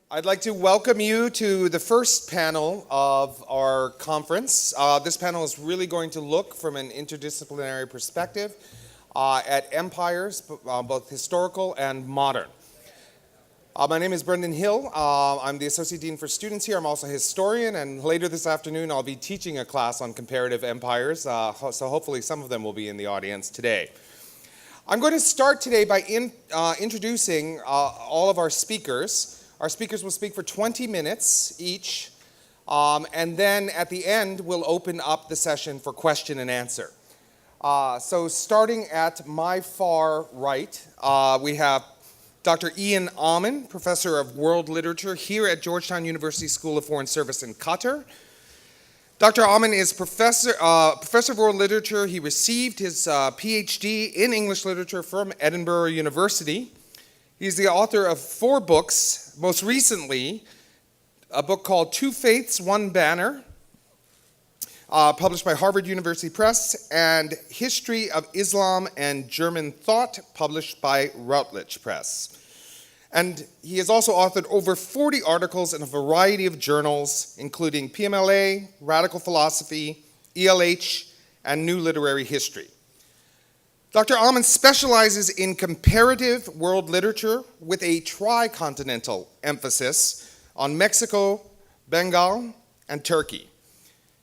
I'd like to welcome you to the first panel of our conference. This panel is really going to look from an interdisciplinary perspective at empires, both historical and modern. My name is Brendan Hill. I'm the Associate Dean for Students here. I'm also a historian, and later this afternoon I'll be teaching a class on comparative empires, so hopefully some of them will be in the audience today. I'm going to start today by introducing all of our speakers. Our speakers will speak for 20 minutes each, and then at the end we'll open up the session for question and answer. So starting at my far right, we have Dr. Ian Almond, Professor of World Literature here at Georgetown University School of Foreign Service in Qatar. Dr. Almond is Professor of World Literature. He received his PhD in English Literature from Edinburgh University. He's the author of 4 books, most recently a book called Two Faiths, One Banner, published by Harvard University Press, and History of Islam and German Thought, published by Routledge Press. And he has also authored over 40 articles in a variety of journals, including PMLA, Radical Philosophy, ELH, and New Literary History. Dr. Almond specializes in comparative world literature with a tri-continental emphasis on Mexico, Bengal, and Turkey.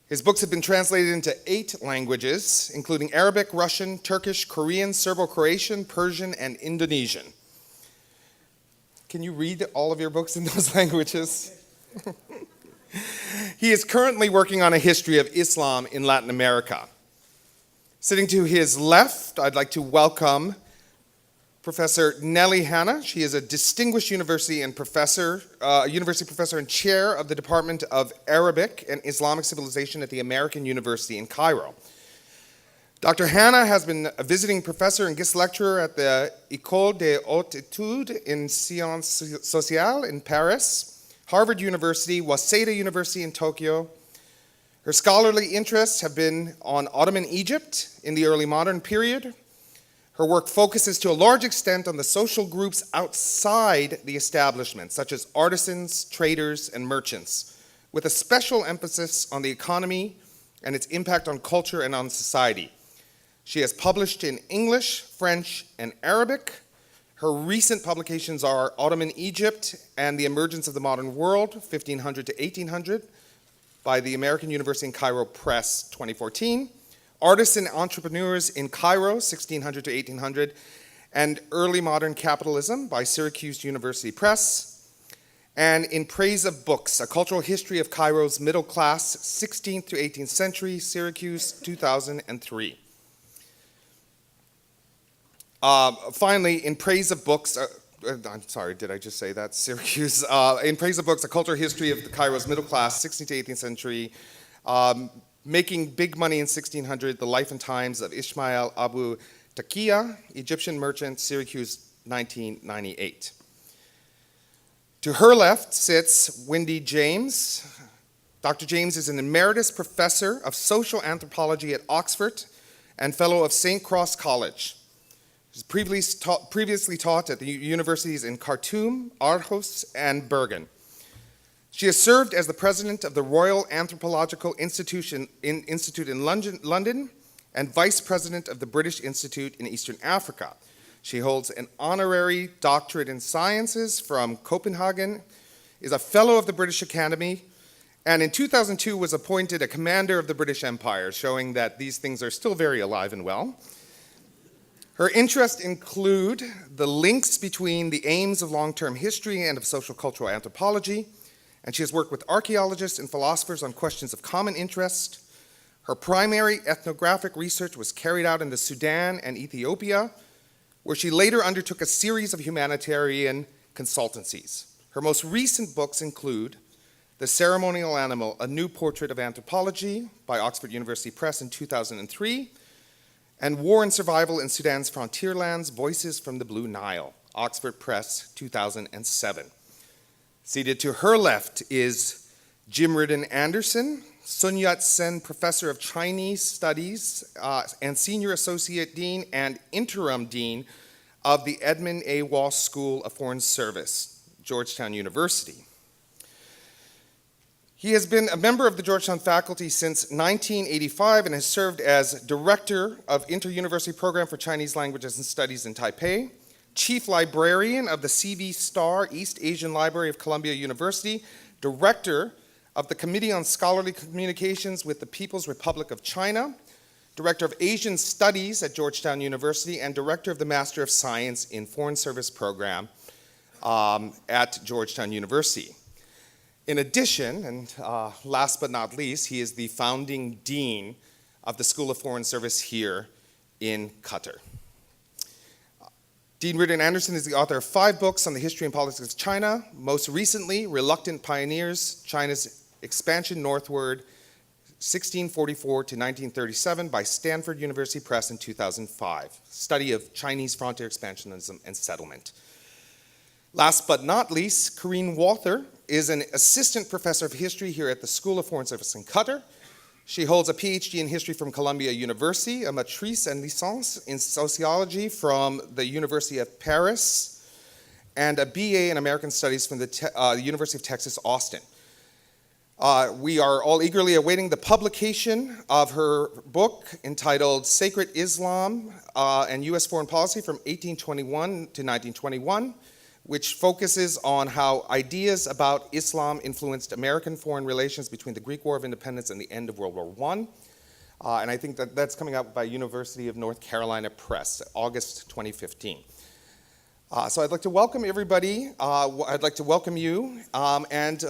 His books have been translated into 8 languages, including Arabic, Russian, Turkish, Korean, Serbo-Croatian, Persian, and Indonesian. Can you read all of your books in those languages? He is currently working on a history of Islam in Latin America. Sitting to his left, I'd like to welcome Professor Nelly Hanna. She is a distinguished university professor and chair of the Department of Arabic and Islamic Civilization at the American University in Cairo. Dr. Hanna has been a visiting professor and guest lecturer at the École des Hautes Études in Sciences Sociales in Paris, Harvard University, Waseda University in Tokyo. Her scholarly interests have been on Ottoman Egypt in the early modern period. Her work focuses to a large extent on the social groups outside the establishment, such as artisans, traders, and merchants, with a special emphasis on the economy and its impact on culture and on society. She has published in English, French, and Arabic. Her recent publications are Ottoman Egypt and the Emergence of the Modern World, 1500 to 1800, by the American University in Cairo Press, 2014, Artists and Entrepreneurs in Cairo, 1600 to 1800, and Early Modern Capitalism by Syracuse University Press, and In Praise of Books, A Cultural History of Cairo's Middle Class, 16th to 18th Century, Syracuse, 2003. Finally, In Praise of Books, I'm sorry, did I just say that? Syracuse. In Praise of Books, A Cultural History of Cairo's Middle Class, 16th to 18th Century, Making Big Money in 1600, The Life and Times of Ismail Abu Taqiyya, Egyptian Merchant, Syracuse, 1998. To her left sits Wendy James. Dr. James is an emeritus professor of social anthropology at Oxford and fellow of St. Cross College. She's previously taught at the universities in Khartoum, Aarhus, and Bergen. She has served as the president of the Royal Anthropological Institute in London and vice president of the British Institute in Eastern Africa. She holds an honorary doctorate in sciences from Copenhagen, is a fellow of the British Academy, and in 2002 was appointed a commander of the British Empire, showing that these things are still very alive and well. Her interests include the links between the aims of long-term history and of social cultural anthropology, and she has worked with archaeologists and philosophers on questions of common interest. Her primary ethnographic research was carried out in the Sudan and Ethiopia, where she later undertook a series of humanitarian consultancies. Her most recent books include The Ceremonial Animal, A New Portrait of Anthropology by Oxford University Press in 2003, and War and Survival in Sudan's Frontierlands, Voices from the Blue Nile, Oxford Press, 2007. Seated to her left is Jim Reardon-Anderson, Sun Yat-sen Professor of Chinese Studies and Senior Associate Dean and Interim Dean of the Edmund A. Walsh School of Foreign Service, Georgetown University. He has been a member of the Georgetown faculty since 1985 and has served as Director of Inter-University Program for Chinese Languages and Studies in Taipei, Chief Librarian of the C.V. Starr East Asian Library of Columbia University, Director of the Committee on Scholarly Communications with the People's Republic of China, Director of Asian Studies at Georgetown University, and Director of the Master of Science in Foreign Service Program at Georgetown University. In addition, and last but not least, he is the founding dean of the School of Foreign Service here in Qatar. Dean Reardon-Anderson is the author of 5 books on the history and politics of China, most recently, Reluctant Pioneers, China's Expansion Northward, 1644 to 1937 by Stanford University Press in 2005, study of Chinese frontier expansionism and settlement. Last but not least, Karine Walther is an assistant professor of history here at the School of Foreign Service in Qatar. She holds a PhD in history from Columbia University, a maîtrise and licence in sociology from the University of Paris, and a BA in American Studies from the University of Texas, Austin. We are all eagerly awaiting the publication of her book entitled Sacred Islam and U.S. Foreign Policy from 1821 to 1921, which focuses on how ideas about Islam influenced American foreign relations between the Greek War of Independence and the end of World War I. And I think that that's coming out by University of North Carolina Press, August 2015. So I'd like to welcome everybody. I'd like to welcome you. And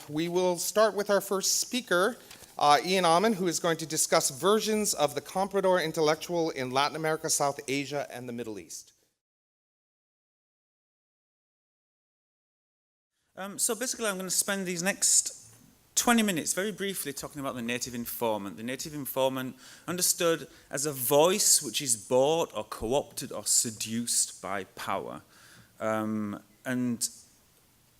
we will start with our first speaker, Ian Almond, who is going to discuss versions of the comprador intellectual in Latin America, South Asia, and the Middle East. So basically I'm going to spend these next 20 minutes very briefly talking about the native informant. The native informant understood as a voice which is bought or co-opted or seduced by power. And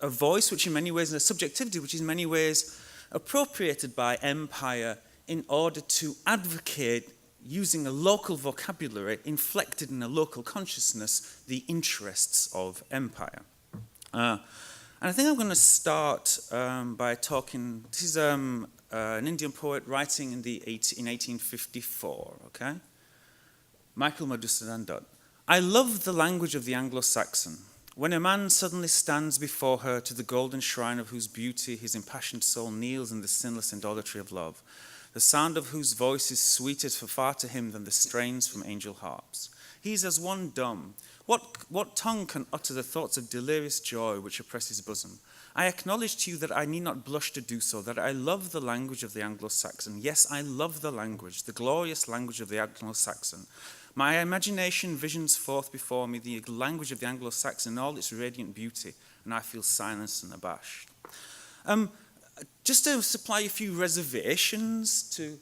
a voice which in many ways, and a subjectivity which is in many ways appropriated by empire in order to advocate using a local vocabulary inflected in a local consciousness the interests of empire. And I think I'm going to start by talking, this is an Indian poet writing in 1854, okay? Michael Madhusudan Dutt. I love the language of the Anglo-Saxon. When a man suddenly stands before her to the golden shrine of whose beauty his impassioned soul kneels in the sinless idolatry of love, the sound of whose voice is sweeter for far to him than the strains from angel harps. He is as one dumb. What tongue can utter the thoughts of delirious joy which oppress his bosom? I acknowledge to you that I need not blush to do so, that I love the language of the Anglo-Saxon. Yes, I love the language, the glorious language of the Anglo-Saxon. My imagination visions forth before me the language of the Anglo-Saxon in all its radiant beauty, and I feel silenced and abashed. Just to supply a few reservations to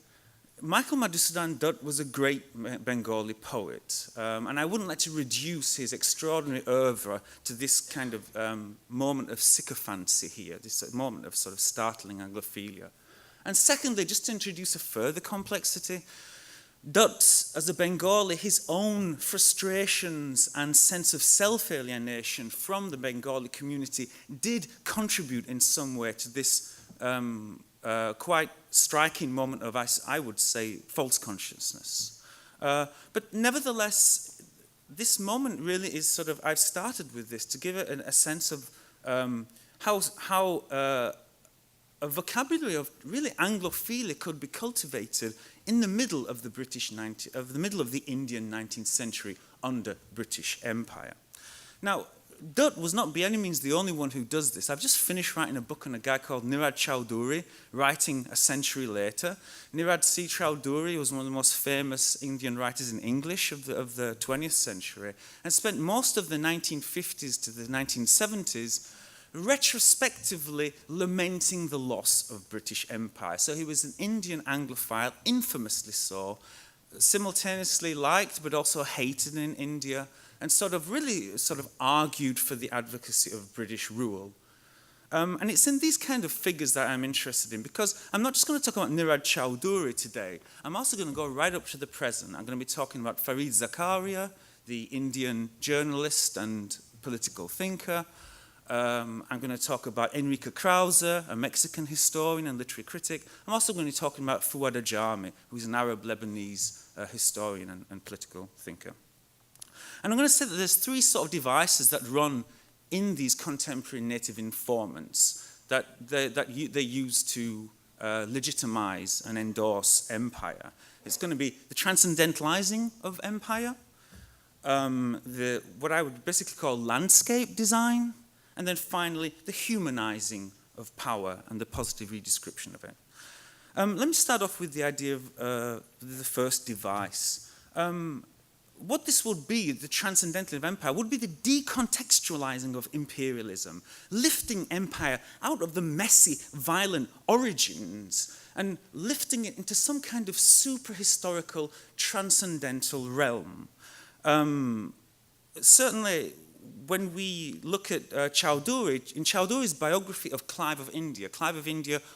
Michael Madhusudan Dutt was a great Bengali poet, and I wouldn't like to reduce his extraordinary oeuvre to this kind of moment of sycophancy here, this moment of sort of startling Anglophilia. And secondly, just to introduce a further complexity, Dutt, as a Bengali, his own frustrations and sense of self-alienation from the Bengali community did contribute in some way to this quite striking moment of, I would say, false consciousness. But nevertheless, this moment really is sort of, I've started with this to give it a sense of how a vocabulary of really Anglophilia could be cultivated in the middle of the middle of the Indian 19th century under British Empire. Now, Dutt was not by any means the only one who does this. I've just finished writing a book on a guy called Nirad Chowdhury, writing a century later. Nirad C. Chowdhury was one of the most famous Indian writers in English of the 20th century, and spent most of the 1950s to the 1970s retrospectively lamenting the loss of British Empire. So he was an Indian Anglophile, infamously so, simultaneously liked but also hated in India, and really argued for the advocacy of British rule. And it's in these kind of figures that I'm interested in, because I'm not just going to talk about Nirad Chowdhury today. I'm also going to go right up to the present. I'm going to be talking about Fareed Zakaria, the Indian journalist and political thinker, I'm going to talk about Enrique Krause, a Mexican historian and literary critic. I'm also going to be talking about Fouad Ajami, who's an Arab-Lebanese historian and political thinker. And I'm going to say that there's three sort of devices that run in these contemporary native informants that they use to legitimize and endorse empire. It's going to be the transcendentalizing of empire, what I would basically call landscape design, and then finally the humanizing of power and the positive redescription of it. Let me start off with the idea of the first device. What this would be, the transcendental of empire, would be the decontextualizing of imperialism, lifting empire out of the messy, violent origins and lifting it into some kind of super-historical, transcendental realm. Certainly, when we look at Chowdhury, in Chowdhury's biography of Clive of India,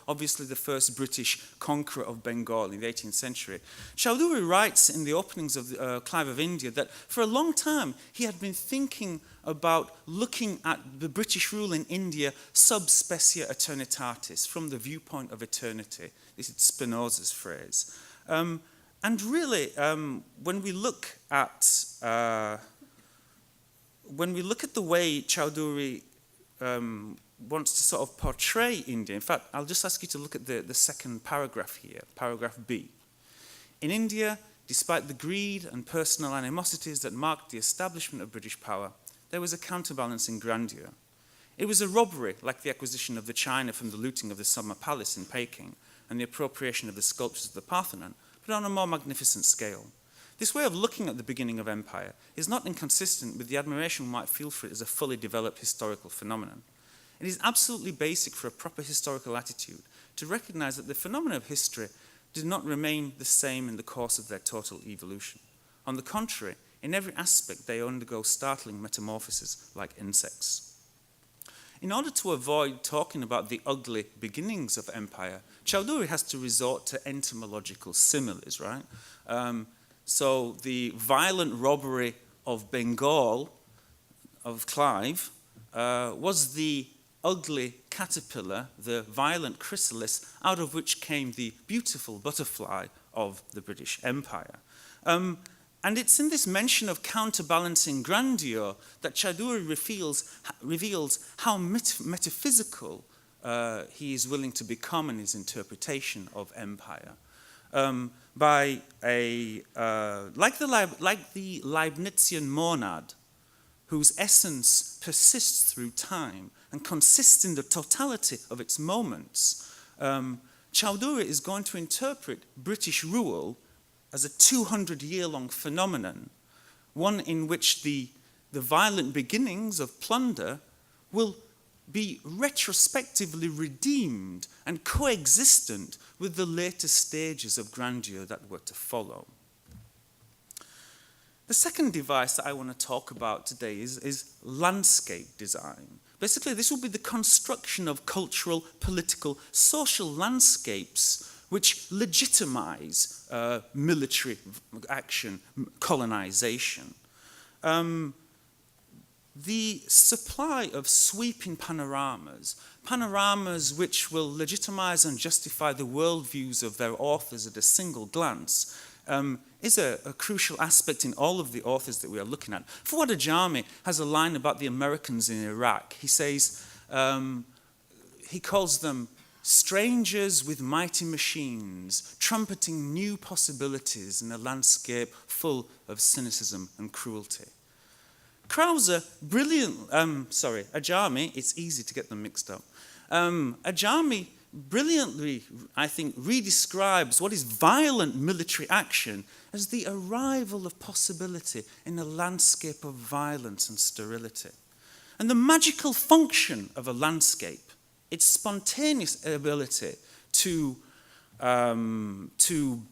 obviously the first British conqueror of Bengal in the 18th century, Chowdhury writes in the openings of Clive of India that for a long time he had been thinking about looking at the British rule in India sub specia eternitatis, from the viewpoint of eternity. This is Spinoza's phrase. And really, when we look at the way Chowdhury wants to sort of portray India, in fact, I'll just ask you to look at the second paragraph here, paragraph B. In India, despite the greed and personal animosities that marked the establishment of British power, there was a counterbalancing grandeur. It was a robbery, like the acquisition of the China from the looting of the Summer Palace in Peking and the appropriation of the sculptures of the Parthenon, but on a more magnificent scale. This way of looking at the beginning of empire is not inconsistent with the admiration we might feel for it as a fully developed historical phenomenon. It is absolutely basic for a proper historical attitude to recognize that the phenomena of history did not remain the same in the course of their total evolution. On the contrary, in every aspect they undergo startling metamorphoses like insects. In order to avoid talking about the ugly beginnings of empire, Chowdhury has to resort to entomological similes, right? So the violent robbery of Bengal, of Clive, was the ugly caterpillar, the violent chrysalis, out of which came the beautiful butterfly of the British Empire. And it's in this mention of counterbalancing grandeur that Chowdhury reveals how metaphysical he is willing to become in his interpretation of empire. Like the Leibnizian monad, whose essence persists through time and consists in the totality of its moments, Chowdhury is going to interpret British rule as a 200-year-long phenomenon, one in which the violent beginnings of plunder will be retrospectively redeemed and coexistent with the later stages of grandeur that were to follow. The second device that I want to talk about today is landscape design. Basically, this will be the construction of cultural, political, social landscapes which legitimize military action, colonization. The supply of sweeping panoramas which will legitimize and justify the worldviews of their authors at a single glance, is a crucial aspect in all of the authors that we are looking at. Fouad Ajami has a line about the Americans in Iraq. He says, he calls them strangers with mighty machines, trumpeting new possibilities in a landscape full of cynicism and cruelty. Ajami, it's easy to get them mixed up. Ajami brilliantly, I think, redescribes what is violent military action as the arrival of possibility in a landscape of violence and sterility. And the magical function of a landscape, its spontaneous ability to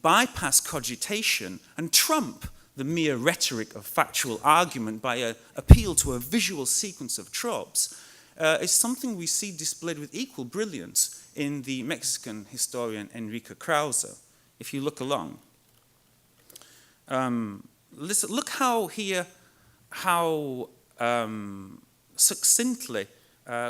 bypass cogitation and trump the mere rhetoric of factual argument by an appeal to a visual sequence of tropes, is something we see displayed with equal brilliance in the Mexican historian Enrique Krause. If you look along, look how succinctly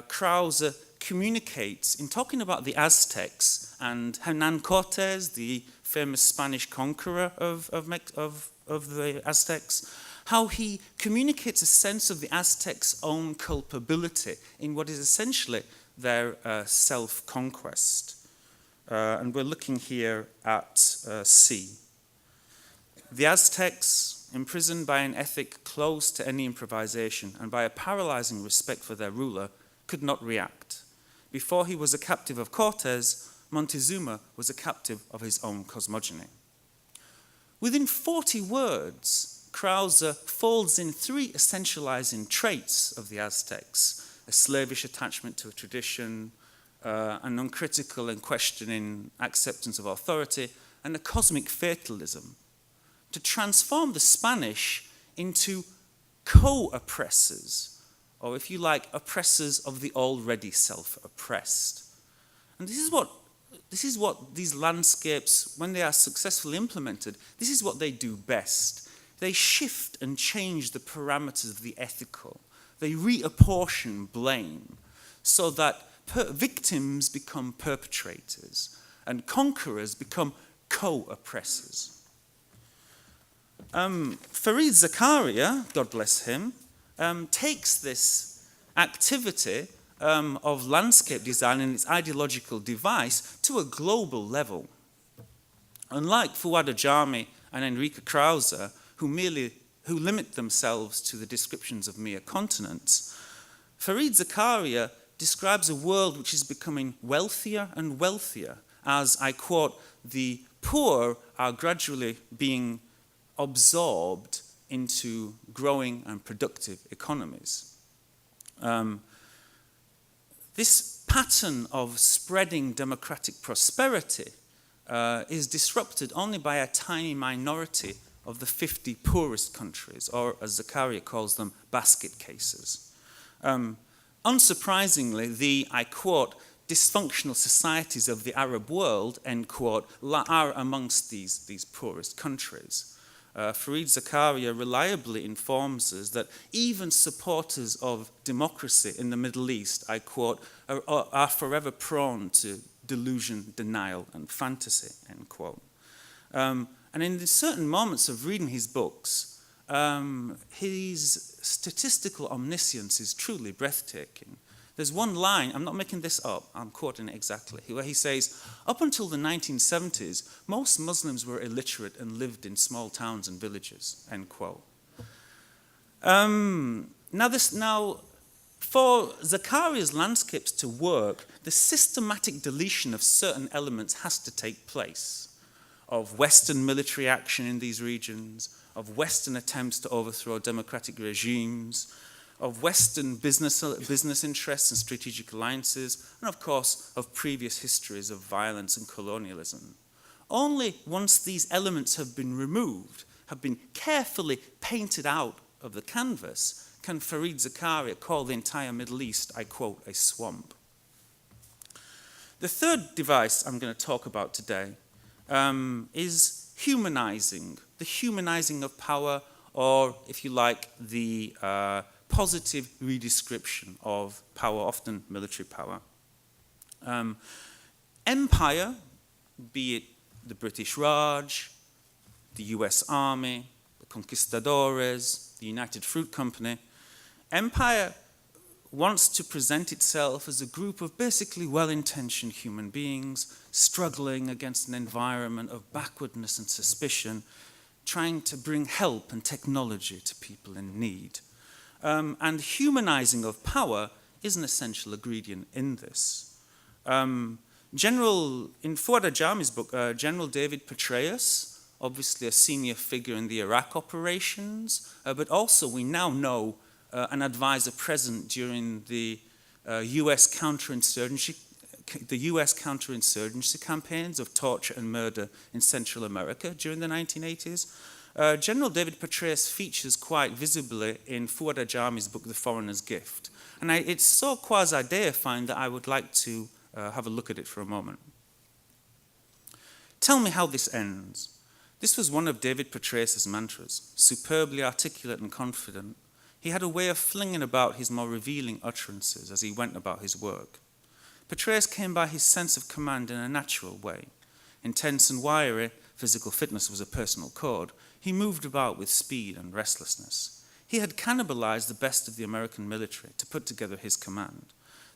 Krause communicates, in talking about the Aztecs and Hernan Cortes, the famous Spanish conqueror of the Aztecs, how he communicates a sense of the Aztecs' own culpability in what is essentially their self-conquest. And we're looking here at C. The Aztecs, imprisoned by an ethic close to any improvisation and by a paralyzing respect for their ruler, could not react. Before he was a captive of Cortes, Montezuma was a captive of his own cosmogony. Within 40 words, Krause folds in 3 essentializing traits of the Aztecs: a slavish attachment to a tradition, an uncritical and questioning acceptance of authority, and a cosmic fatalism, to transform the Spanish into co-oppressors, or if you like, oppressors of the already self-oppressed. And this is what these landscapes, when they are successfully implemented, this is what they do best. They shift and change the parameters of the ethical. They reapportion blame so that victims become perpetrators and conquerors become co-oppressors. Fareed Zakaria, God bless him, takes this activity of landscape design and its ideological device to a global level. Unlike Fuad Ajami and Enrique Krause, who limit themselves to the descriptions of mere continents, Fareed Zakaria describes a world which is becoming wealthier and wealthier as, I quote, the poor are gradually being absorbed into growing and productive economies. This pattern of spreading democratic prosperity is disrupted only by a tiny minority of the 50 poorest countries, or as Zakaria calls them, basket cases. Unsurprisingly, the, I quote, dysfunctional societies of the Arab world, end quote, are amongst these poorest countries. Fareed Zakaria reliably informs us that even supporters of democracy in the Middle East, I quote, are forever prone to delusion, denial, and fantasy, end quote. And in certain moments of reading his books, his statistical omniscience is truly breathtaking. There's one line, I'm not making this up, I'm quoting it exactly, where he says, up until the 1970s, most Muslims were illiterate and lived in small towns and villages, end quote. Now, for Zakaria's landscapes to work, the systematic deletion of certain elements has to take place, of Western military action in these regions, of Western attempts to overthrow democratic regimes, of Western business interests and strategic alliances, and of course, of previous histories of violence and colonialism. Only once these elements have been removed, have been carefully painted out of the canvas, can Fareed Zakaria call the entire Middle East, I quote, a swamp. The third device I'm going to talk about today is humanizing, the humanizing of power, or if you like, the positive redescription of power, often military power. Empire, be it the British Raj, the US Army, the Conquistadores, the United Fruit Company, empire wants to present itself as a group of basically well-intentioned human beings struggling against an environment of backwardness and suspicion, trying to bring help and technology to people in need. And humanizing of power is an essential ingredient in this. In Fuad Ajami's book, General David Petraeus, obviously a senior figure in the Iraq operations, but also we now know an advisor present during the US counterinsurgency campaigns of torture and murder in Central America during the 1980s. General David Petraeus features quite visibly in Fuad Ajami's book, The Foreigner's Gift. And it's so quasi-deifying that I would like to have a look at it for a moment. Tell me how this ends. This was one of David Petraeus' mantras, superbly articulate and confident. He had a way of flinging about his more revealing utterances as he went about his work. Petraeus came by his sense of command in a natural way. Intense and wiry, physical fitness was a personal code. He moved about with speed and restlessness. He had cannibalized the best of the American military to put together his command.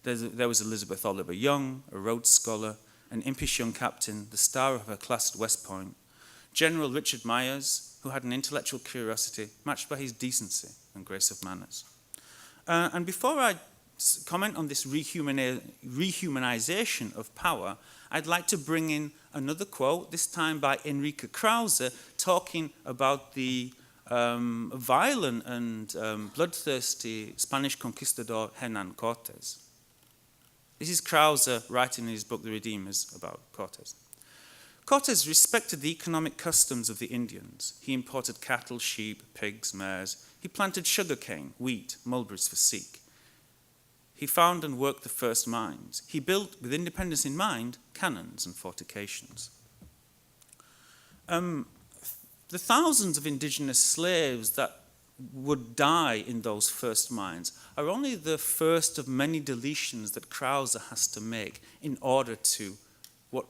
There was Elizabeth Oliver Young, a Rhodes Scholar, an impish young captain, the star of her class at West Point, General Richard Myers, who had an intellectual curiosity matched by his decency and grace of manners. And before I comment on this rehumanization of power, I'd like to bring in another quote, this time by Enrique Krause, talking about the violent and bloodthirsty Spanish conquistador Hernán Cortés. This is Krause writing in his book, The Redeemers, about Cortés. Cortés respected the economic customs of the Indians. He imported cattle, sheep, pigs, mares. He planted sugarcane, wheat, mulberries for Sikh. He found and worked the first mines. He built, with independence in mind, cannons and fortifications. The thousands of indigenous slaves that would die in those first mines are only the first of many deletions that Krause has to make in order to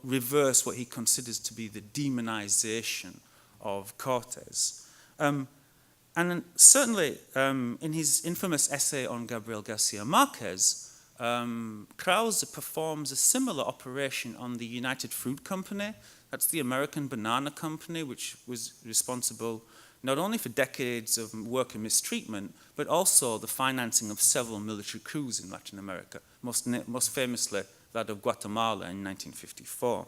reverse what he considers to be the demonization of Cortés. And certainly, in his infamous essay on Gabriel Garcia Marquez, Krause performs a similar operation on the United Fruit Company. That's the American banana company, which was responsible not only for decades of worker mistreatment, but also the financing of several military coups in Latin America, most famously that of Guatemala in 1954.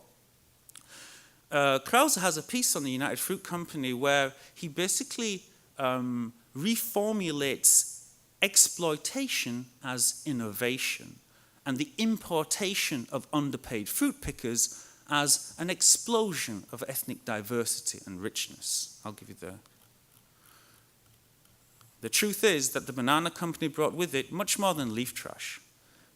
Krause has a piece on the United Fruit Company where he basically reformulates exploitation as innovation and the importation of underpaid fruit pickers as an explosion of ethnic diversity and richness. I'll give you the truth is that the banana company brought with it much more than leaf trash.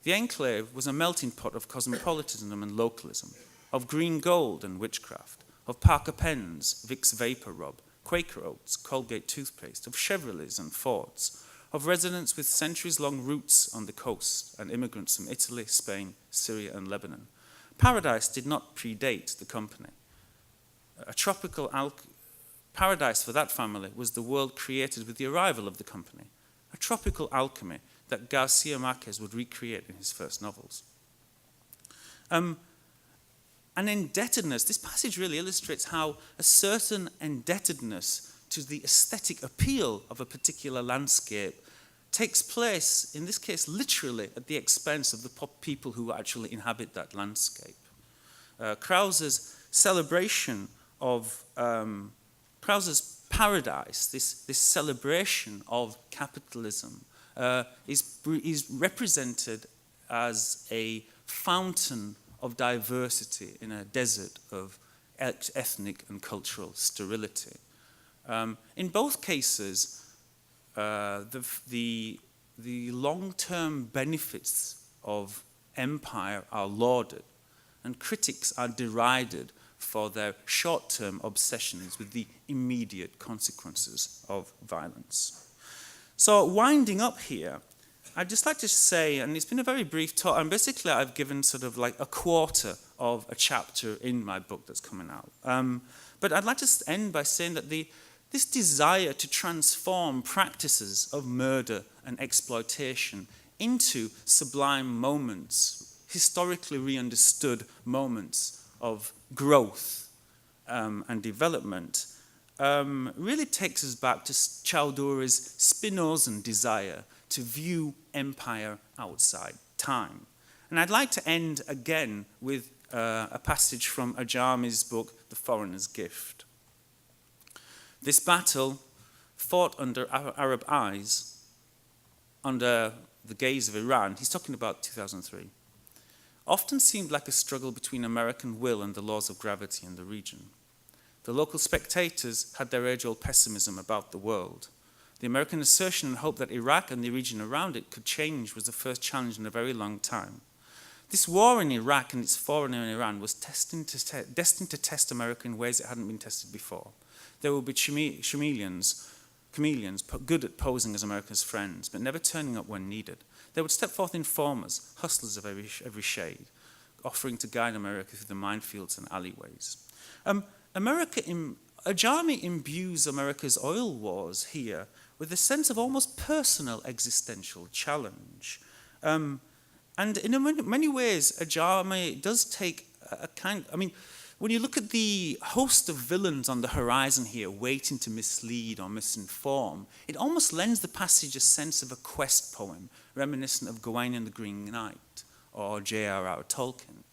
The enclave was a melting pot of cosmopolitanism and localism, of green gold and witchcraft, of Parker pens, Vicks Vapor Rub, Quaker Oats, Colgate toothpaste, of Chevrolets and Fords, of residents with centuries-long roots on the coast and immigrants from Italy, Spain, Syria and Lebanon. Paradise did not predate the company. Paradise for that family was the world created with the arrival of the company, a tropical alchemy that Garcia Marquez would recreate in his first novels. An indebtedness, this passage really illustrates how a certain indebtedness to the aesthetic appeal of a particular landscape takes place, in this case literally, at the expense of the people who actually inhabit that landscape. Krause's celebration of, Krause's paradise, this celebration of capitalism, is represented as a fountain of diversity in a desert of ethnic and cultural sterility. In both cases, the long-term benefits of empire are lauded, and critics are derided for their short-term obsessions with the immediate consequences of violence. So winding up here, I'd just like to say, and it's been a very brief talk, and basically I've given sort of like a quarter of a chapter in my book that's coming out. But I'd like to end by saying that this desire to transform practices of murder and exploitation into sublime moments, historically re-understood moments of growth and development, really takes us back to Chowdhury's Spinozan desire to view empire outside time. And I'd like to end again with a passage from Ajami's book, The Foreigner's Gift. This battle, fought under Arab eyes, under the gaze of Iran, he's talking about 2003, often seemed like a struggle between American will and the laws of gravity in the region. The local spectators had their age-old pessimism about the world. The American assertion and hope that Iraq and the region around it could change was the first challenge in a very long time. This war in Iraq and its forerunner in Iran was destined to test America in ways it hadn't been tested before. There will be chameleons chameleons, good at posing as America's friends, but never turning up when needed. They would step forth informers, hustlers of every shade, offering to guide America through the minefields and alleyways. Ajami imbues America's oil wars here with a sense of almost personal existential challenge. And in many ways, Ajami does take when you look at the host of villains on the horizon here, waiting to mislead or misinform, it almost lends the passage a sense of a quest poem, reminiscent of Gawain and the Green Knight or J.R.R. Tolkien.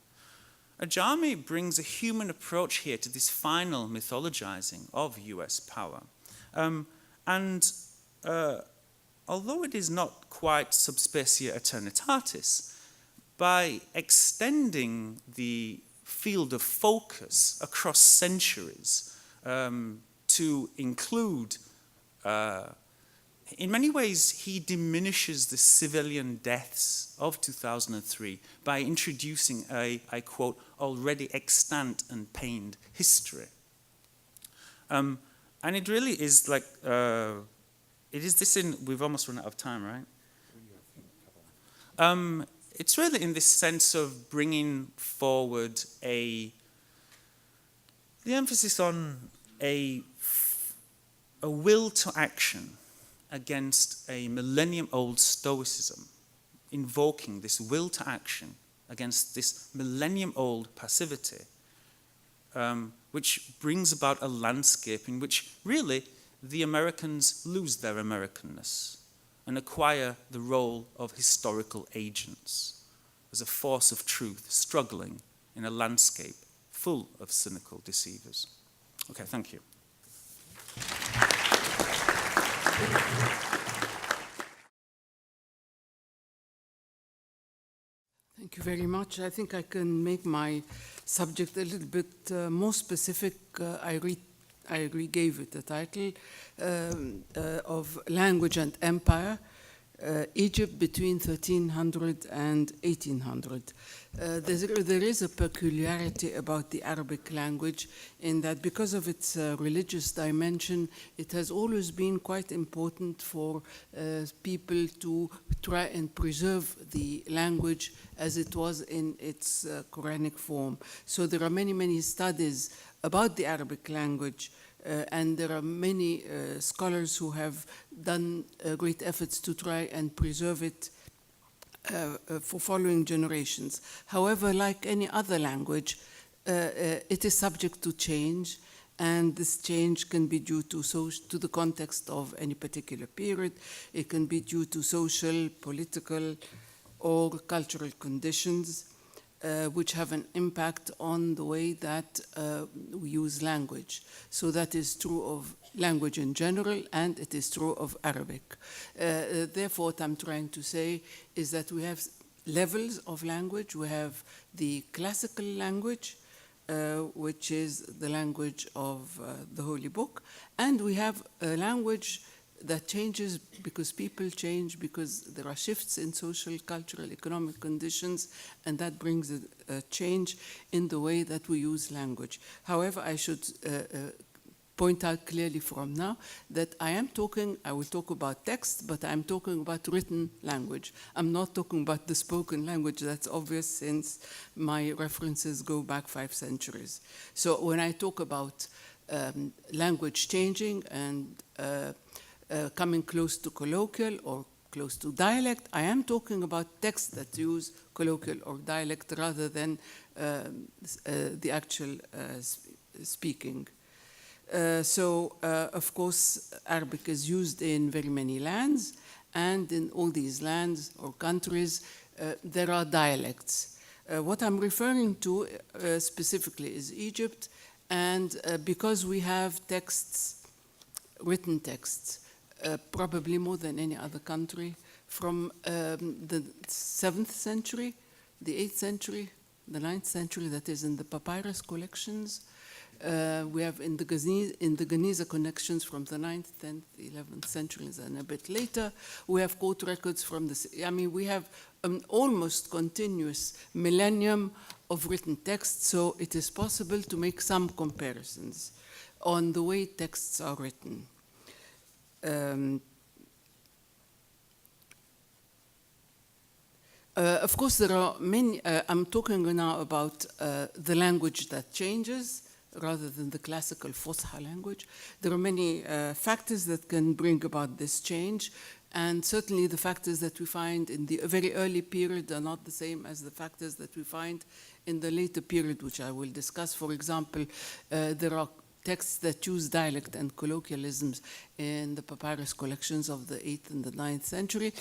Ajami brings a human approach here to this final mythologizing of US power. Although it is not quite subspecia aeternitatis, by extending the field of focus across centuries to include, in many ways, he diminishes the civilian deaths of 2003 by introducing I quote, already extant and pained history. And it really is like, we've almost run out of time, right? It's really in this sense of bringing forward the emphasis on a will to action against a millennium-old stoicism, invoking this will to action against this millennium-old passivity, which brings about a landscape in which really the Americans lose their Americanness and acquire the role of historical agents as a force of truth struggling in a landscape full of cynical deceivers. Okay, thank you. Thank you very much. I think I can make my subject a little bit more specific. I gave it a title of Language and Empire, Egypt between 1300 and 1800. There is a peculiarity about the Arabic language in that because of its religious dimension, it has always been quite important for people to try and preserve the language as it was in its Quranic form. So there are many, many studies about the Arabic language, and there are many scholars who have done great efforts to try and preserve it for following generations. However, like any other language, it is subject to change, and this change can be due to the context of any particular period. It can be due to social, political, or cultural conditions, which have an impact on the way that we use language. So that is true of language in general, and it is true of Arabic. Therefore, what I'm trying to say is that we have levels of language. We have the classical language, which is the language of the Holy Book, and we have a language that changes because people change, because there are shifts in social, cultural, economic conditions, and that brings a change in the way that we use language. However, I should point out clearly from now that I will talk about text, but I'm talking about written language. I'm not talking about the spoken language. That's obvious since my references go back 5 centuries. So when I talk about language changing and coming close to colloquial or close to dialect, I am talking about texts that use colloquial or dialect rather than the actual speaking. Of course, Arabic is used in very many lands, and in all these lands or countries, there are dialects. What I'm referring to specifically is Egypt, and because we have texts, written texts, probably more than any other country, from the 7th century, the 8th century, the 9th century, that is in the papyrus collections. We have in the Geniza connections from the 9th, 10th, 11th centuries, and a bit later. We have court records from we have an almost continuous millennium of written texts, so it is possible to make some comparisons on the way texts are written. Of course, there are many, I'm talking now about the language that changes rather than the classical Fusha language. There are many factors that can bring about this change, and certainly the factors that we find in the very early period are not the same as the factors that we find in the later period, which I will discuss. For example, there are texts that use dialect and colloquialisms in the papyrus collections of the 8th and the 9th century,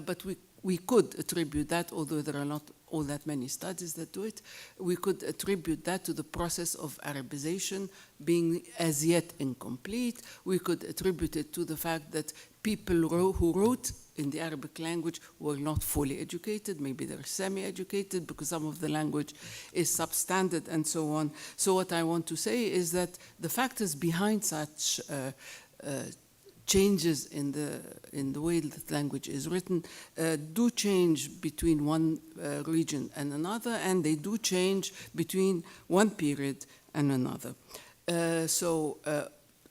but we could attribute that, although there are not all that many studies that do it, we could attribute that to the process of Arabization being as yet incomplete. We could attribute it to the fact that people who wrote in the Arabic language were not fully educated. Maybe they're semi-educated because some of the language is substandard and so on. So what I want to say is that the factors behind such changes in the way that language is written do change between one region and another, and they do change between one period and another.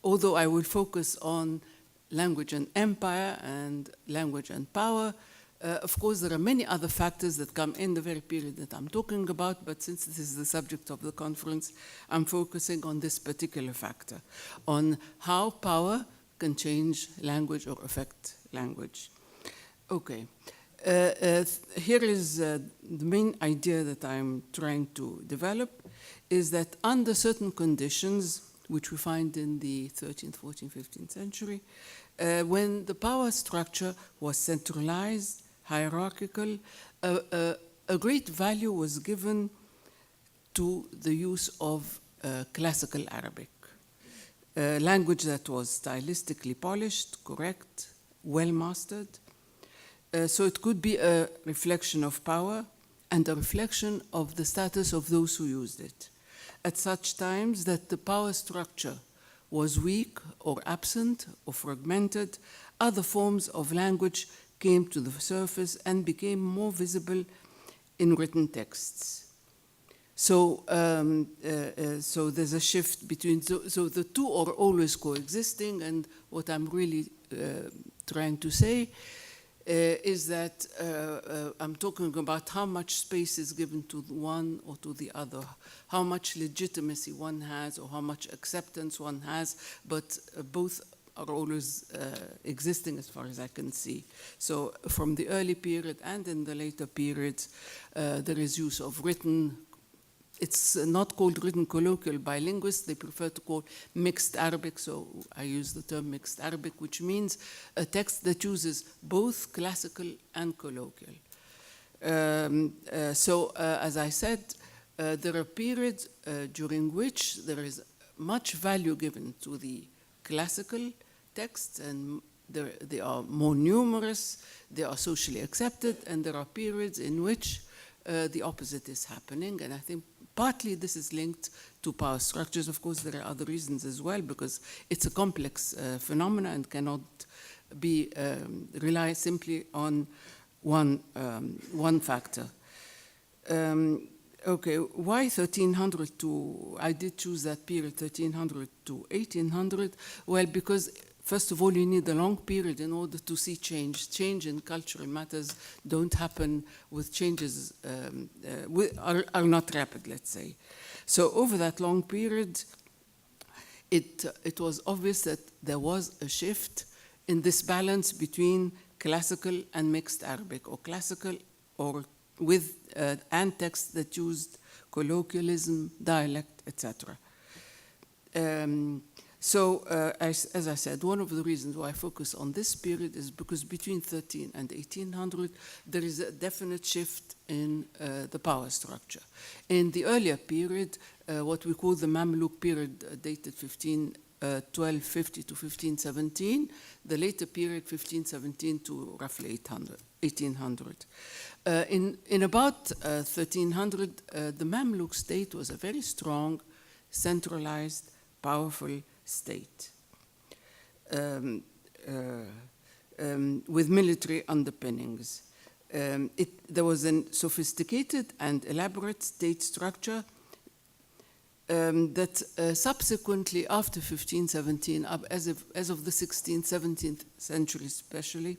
Although I will focus on language and empire and language and power, of course there are many other factors that come in the very period that I'm talking about, but since this is the subject of the conference, I'm focusing on this particular factor, on how power can change language or affect language. Okay, here is the main idea that I'm trying to develop, is that under certain conditions, which we find in the 13th, 14th, 15th century, when the power structure was centralized, hierarchical, a great value was given to the use of classical Arabic. Language that was stylistically polished, correct, well mastered. So it could be a reflection of power and a reflection of the status of those who used it. At such times that the power structure was weak or absent or fragmented, other forms of language came to the surface and became more visible in written texts. So there's a shift between, so the two are always coexisting, and what I'm really trying to say is that I'm talking about how much space is given to one or to the other, how much legitimacy one has or how much acceptance one has, but both are always existing as far as I can see. So from the early period and in the later periods, there is use of written. It's not called written colloquial by linguists. They prefer to call mixed Arabic, so I use the term mixed Arabic, which means a text that uses both classical and colloquial. As I said, there are periods during which there is much value given to the classical texts, and they are more numerous, they are socially accepted, and there are periods in which the opposite is happening, and I think partly this is linked to power structures. Of course, there are other reasons as well, because it's a complex phenomenon and cannot be rely simply on one factor. Okay, why 1300 to, I did choose that period, 1300 to 1800. Well, because first of all, you need a long period in order to see change. Change in cultural matters don't happen with changes, are not rapid, let's say. So over that long period, it was obvious that there was a shift in this balance between classical and mixed Arabic, or classical or with and texts that used colloquialism, dialect, etc. As I said, one of the reasons why I focus on this period is because between 13 and 1800, there is a definite shift in the power structure. In the earlier period, what we call the Mamluk period, dated 1250 to 1517, the later period, 1517 to roughly 1800. In about 1300, the Mamluk state was a very strong, centralized, powerful state with military underpinnings. There was a sophisticated and elaborate state structure that subsequently, after 1517, as of the 16th, 17th century especially,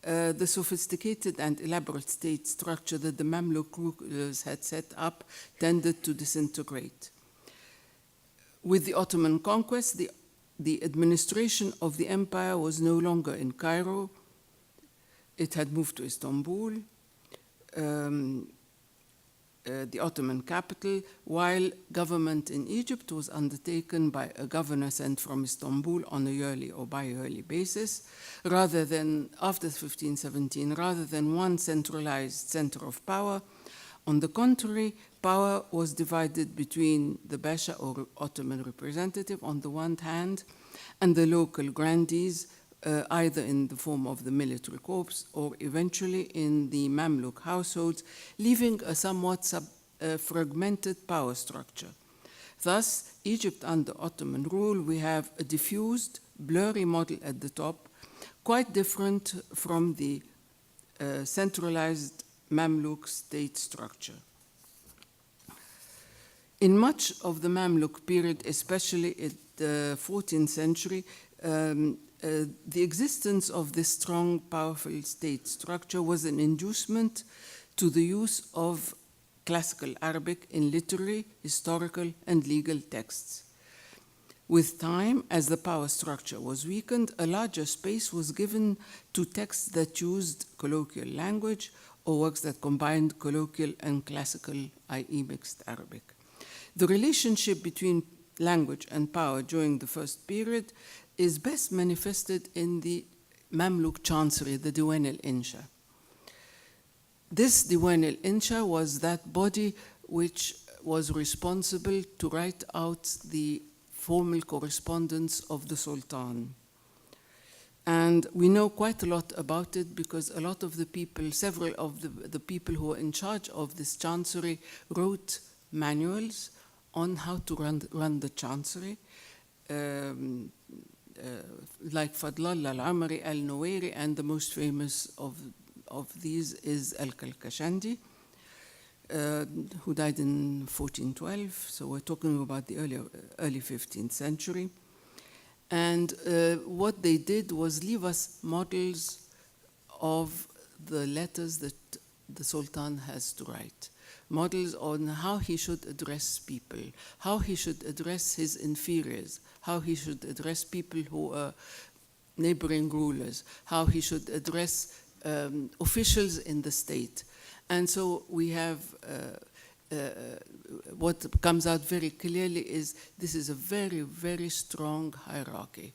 the sophisticated and elaborate state structure that the Mamluk rulers had set up tended to disintegrate. With the Ottoman conquest, the administration of the empire was no longer in Cairo. It had moved to Istanbul, the Ottoman capital, while government in Egypt was undertaken by a governor sent from Istanbul on a yearly or bi-yearly basis, rather than, after 1517, rather than one centralized center of power. On the contrary, power was divided between the Basha or Ottoman representative on the one hand and the local grandees, either in the form of the military corps or eventually in the Mamluk households, leaving a somewhat fragmented power structure. Thus, Egypt under Ottoman rule, we have a diffused, blurry model at the top, quite different from the centralized Mamluk state structure. In much of the Mamluk period, especially in the 14th century, the existence of this strong, powerful state structure was an inducement to the use of classical Arabic in literary, historical, and legal texts. With time, as the power structure was weakened, a larger space was given to texts that used colloquial language or works that combined colloquial and classical, i.e. mixed Arabic. The relationship between language and power during the first period is best manifested in the Mamluk chancery, the Diwan al-Insha. This Diwan al-Insha was that body which was responsible to write out the formal correspondence of the Sultan. And we know quite a lot about it because a lot of the people, several of the people who were in charge of this chancery wrote manuals on how to run the chancery. Like Fadlallah al-Amari, al-Nuwairi, and the most famous of these is al-Kalkashandi, who died in 1412, so we're talking about the early 15th century. And what they did was leave us models of the letters that the Sultan has to write, models on how he should address people, how he should address his inferiors, how he should address people who are neighboring rulers, how he should address officials in the state. And so we have what comes out very clearly is this is a very, very strong hierarchy.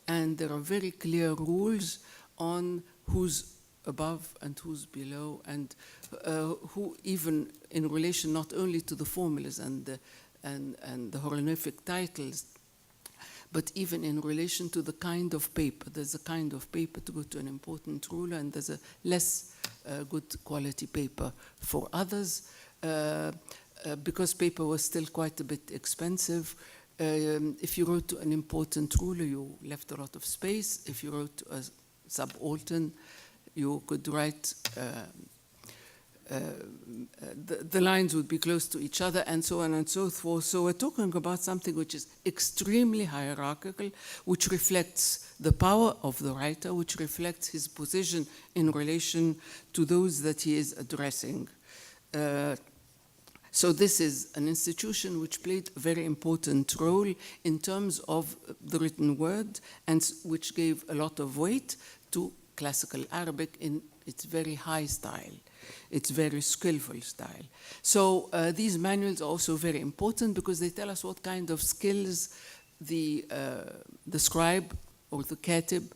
And there are very clear rules on who's above and who's below, and who even in relation not only to the formulas and the honorific titles, but even in relation to the kind of paper. There's a kind of paper to go to an important ruler, and there's a less good quality paper for others, because paper was still quite a bit expensive. If you wrote to an important ruler, you left a lot of space. If you wrote to a subaltern, you could write, the lines would be close to each other, and so on and so forth. So we're talking about something which is extremely hierarchical, which reflects the power of the writer, which reflects his position in relation to those that he is addressing. So this is an institution which played a very important role in terms of the written word, and which gave a lot of weight to classical Arabic in its very high style, its very skillful style. So these manuals are also very important because they tell us what kind of skills the scribe or the katib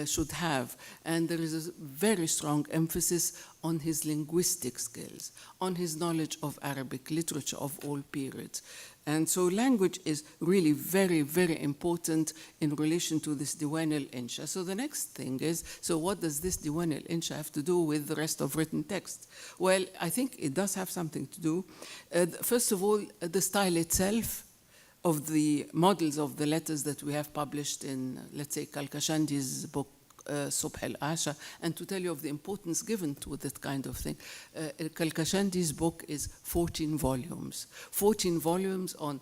should have. And there is a very strong emphasis on his linguistic skills, on his knowledge of Arabic literature of all periods. And so language is really very, very important in relation to this Diwan al-Insha. So the next thing is, so what does this Diwan al-Insha have to do with the rest of written text? Well, I think it does have something to do. First of all, the style itself of the models of the letters that we have published in, let's say, Kalkashandi's book, Subh al-Asha, and to tell you of the importance given to that kind of thing. Kalkashandi's book is 14 volumes. 14 volumes on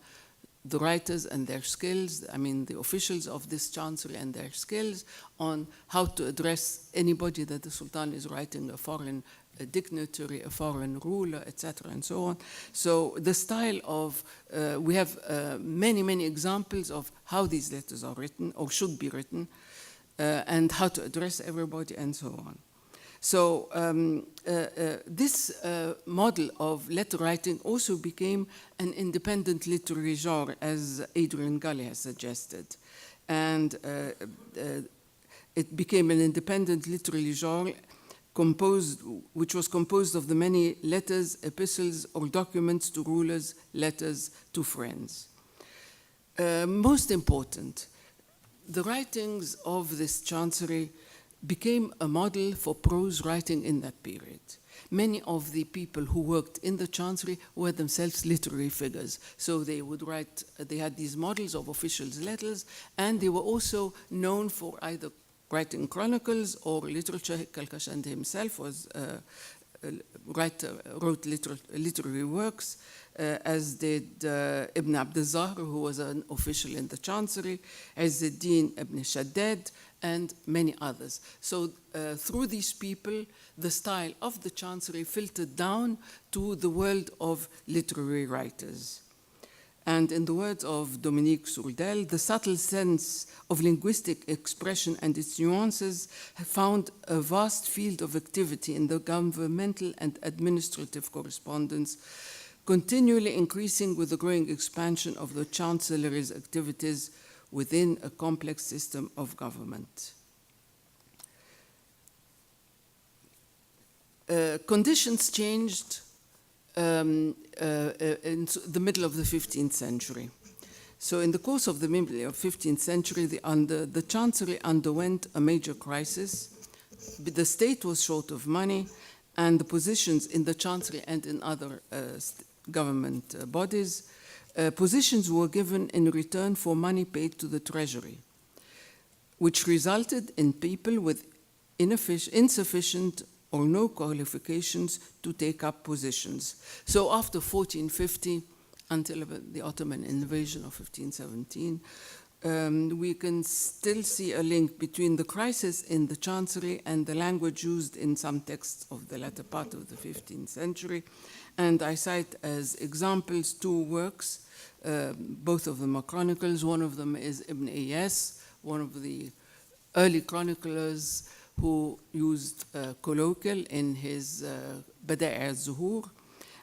the writers and their skills, I mean the officials of this chancery and their skills on how to address anybody that the Sultan is writing, a dignitary, a foreign ruler, etc., and so on. So the style of, we have many, many examples of how these letters are written or should be written, and how to address everybody and so on. So this model of letter writing also became an independent literary genre, as Adrian Gully has suggested. And it became an independent literary genre which was composed of the many letters, epistles, or documents to rulers, letters to friends. Most important, the writings of this chancery became a model for prose writing in that period. Many of the people who worked in the chancery were themselves literary figures. So they would write, they had these models of officials' letters, and they were also known for either writing chronicles or literature. Kalkashand himself was wrote literary works, as did Ibn Abd al-Zahr, who was an official in the chancery, Izz-ad-Din ibn Shaddad, and many others. So through these people, the style of the chancery filtered down to the world of literary writers. And in the words of Dominique Sourdel, the subtle sense of linguistic expression and its nuances have found a vast field of activity in the governmental and administrative correspondence, continually increasing with the growing expansion of the chancellery's activities within a complex system of government. Conditions changed in the middle of the 15th century. So in the course of the middle of the 15th century, the chancery underwent a major crisis. The state was short of money, and the positions in the chancery and in other government bodies, positions were given in return for money paid to the treasury, which resulted in people with insufficient or no qualifications to take up positions. So after 1450, until the Ottoman invasion of 1517, we can still see a link between the crisis in the chancery and the language used in some texts of the latter part of the 15th century. And I cite as examples two works, both of them are chronicles. One of them is Ibn Iyas, one of the early chroniclers who used colloquial in his Bada'i al-Zuhur.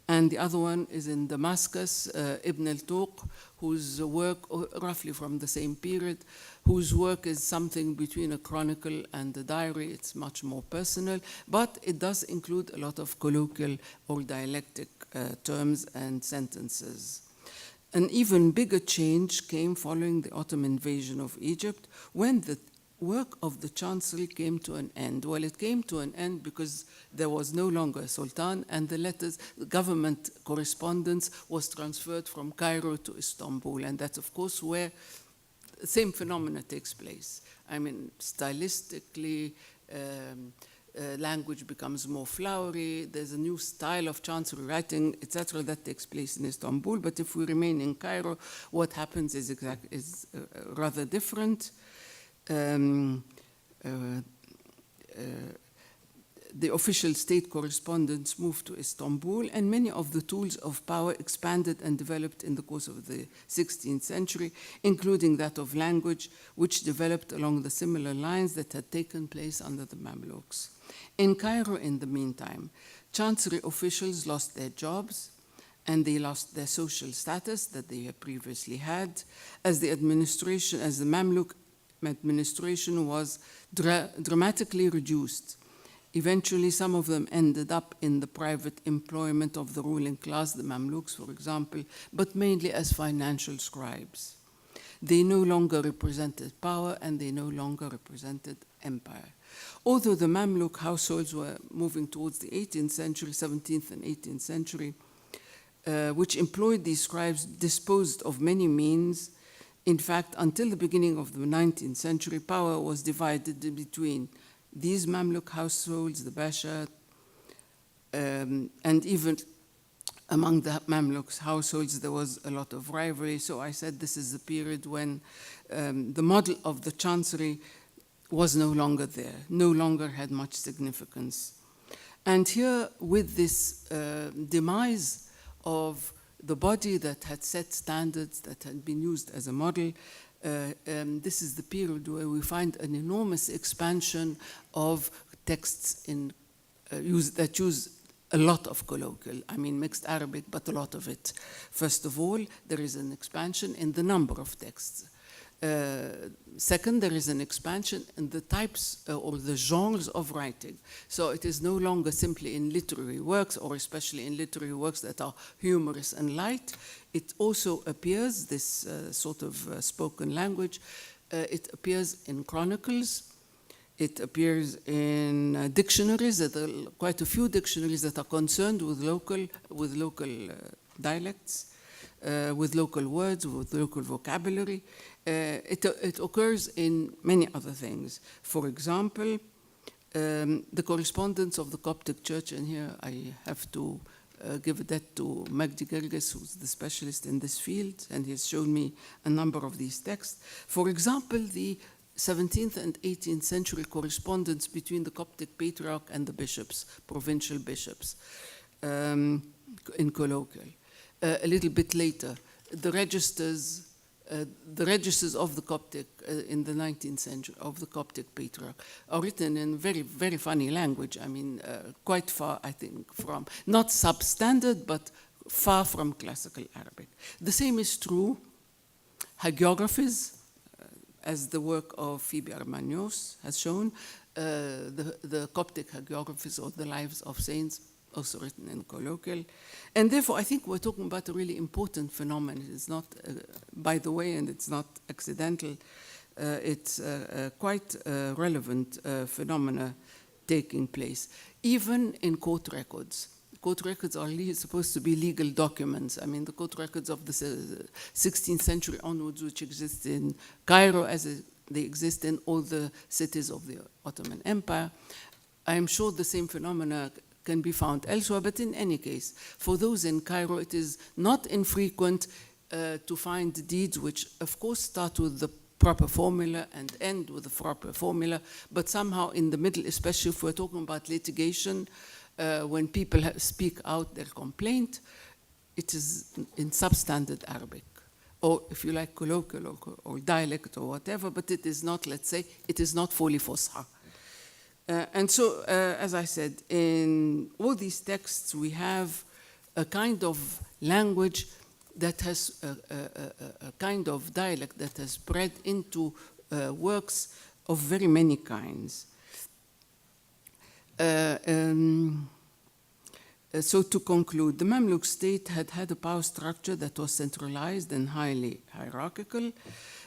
And the other one is in Damascus, Ibn al-Tuq, whose work, roughly from the same period, whose work is something between a chronicle and a diary. It's much more personal, but it does include a lot of colloquial or dialectic terms and sentences. An even bigger change came following the Ottoman invasion of Egypt, when the work of the chancery came to an end. Well, it came to an end because there was no longer a sultan, and the government correspondence was transferred from Cairo to Istanbul, and that's of course where the same phenomena takes place. I mean, stylistically, language becomes more flowery, there's a new style of chancery writing, etc., that takes place in Istanbul. But if we remain in Cairo, what happens is rather different. The official state correspondence moved to Istanbul, and many of the tools of power expanded and developed in the course of the 16th century, including that of language, which developed along the similar lines that had taken place under the Mamluks. In Cairo, in the meantime, chancery officials lost their jobs, and they lost their social status that they had previously had, as the Mamluk administration was dramatically reduced. Eventually, some of them ended up in the private employment of the ruling class, the Mamluks, for example, but mainly as financial scribes. They no longer represented power, and they no longer represented empire. Although the Mamluk households were moving towards the 18th century, 17th and 18th century, which employed these scribes, disposed of many means. In fact, until the beginning of the 19th century, power was divided between these Mamluk households, the Basha, and even among the Mamluks households, there was a lot of rivalry. So I said this is the period when the model of the chancery was no longer there, no longer had much significance. And here, with this demise of the body that had set standards, that had been used as a model, this is the period where we find an enormous expansion of texts that use a lot of colloquial, I mean mixed Arabic, but a lot of it. First of all, there is an expansion in the number of texts. Second, there is an expansion in the types or the genres of writing. So it is no longer simply in literary works, or especially in literary works that are humorous and light. It also appears, this sort of spoken language, it appears in chronicles. It appears in dictionaries. There are quite a few dictionaries that are concerned with local dialects, with local words, with local vocabulary. It occurs in many other things. For example, the correspondence of the Coptic Church, and here I have to give that to Magdi Gerges, who's the specialist in this field, and he has shown me a number of these texts. For example, the 17th and 18th century correspondence between the Coptic Patriarch and the bishops, provincial bishops, in colloquial. A little bit later, the registers of the Coptic in the 19th century, of the Coptic Patriarch, are written in very, very funny language. I mean, quite far, I think, from, not substandard, but far from classical Arabic. The same is true, hagiographies, as the work of Phoebe Armagnos has shown, the Coptic hagiographies or the lives of saints, also written in colloquial. And therefore, I think we're talking about a really important phenomenon. It's not, by the way, and it's not accidental. It's quite a relevant phenomena taking place, even in court records. Court records are supposed to be legal documents. I mean, the court records of the 16th century onwards, which exist in Cairo as they exist in all the cities of the Ottoman Empire. I am sure the same phenomena can be found elsewhere, but in any case, for those in Cairo, it is not infrequent to find deeds which, of course, start with the proper formula and end with the proper formula, but somehow in the middle, especially if we're talking about litigation, when people speak out their complaint, it is in substandard Arabic, or if you like, colloquial or dialect or whatever, but it is not, let's say, it is not fully Fusha. And so, as I said, in all these texts, we have a kind of language that has a kind of dialect that has spread into works of very many kinds. So to conclude, the Mamluk state had a power structure that was centralized and highly hierarchical.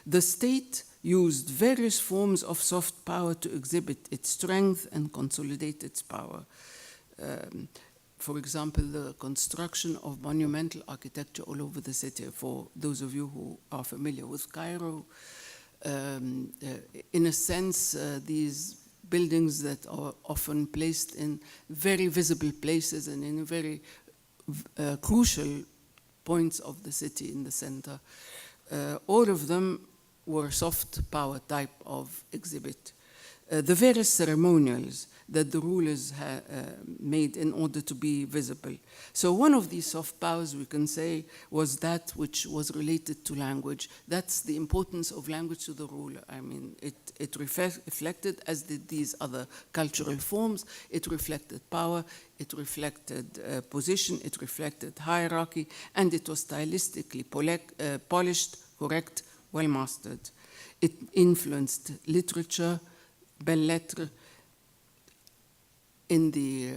The state used various forms of soft power to exhibit its strength and consolidate its power. For example, the construction of monumental architecture all over the city. For those of you who are familiar with Cairo, in a sense, these buildings that are often placed in very visible places and in very crucial points of the city in the center, all of them were soft power type of exhibit. The various ceremonials that the rulers made in order to be visible. So one of these soft powers, we can say, was that which was related to language. That's the importance of language to the ruler. I mean, it reflected, as did these other cultural forms, it reflected power, it reflected position, it reflected hierarchy, and it was stylistically polished, correct, well mastered. It influenced literature, belles lettres, in the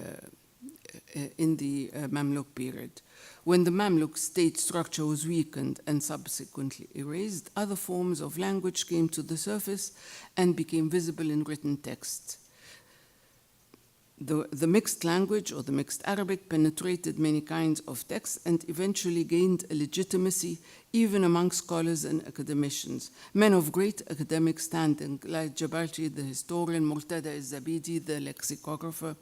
Mamluk period. When the Mamluk state structure was weakened and subsequently erased, other forms of language came to the surface and became visible in written text. The mixed language, or the mixed Arabic, penetrated many kinds of texts and eventually gained a legitimacy even among scholars and academicians. Men of great academic standing, like Jabalti, the historian, Murtada al-Zabidi, the lexicographer,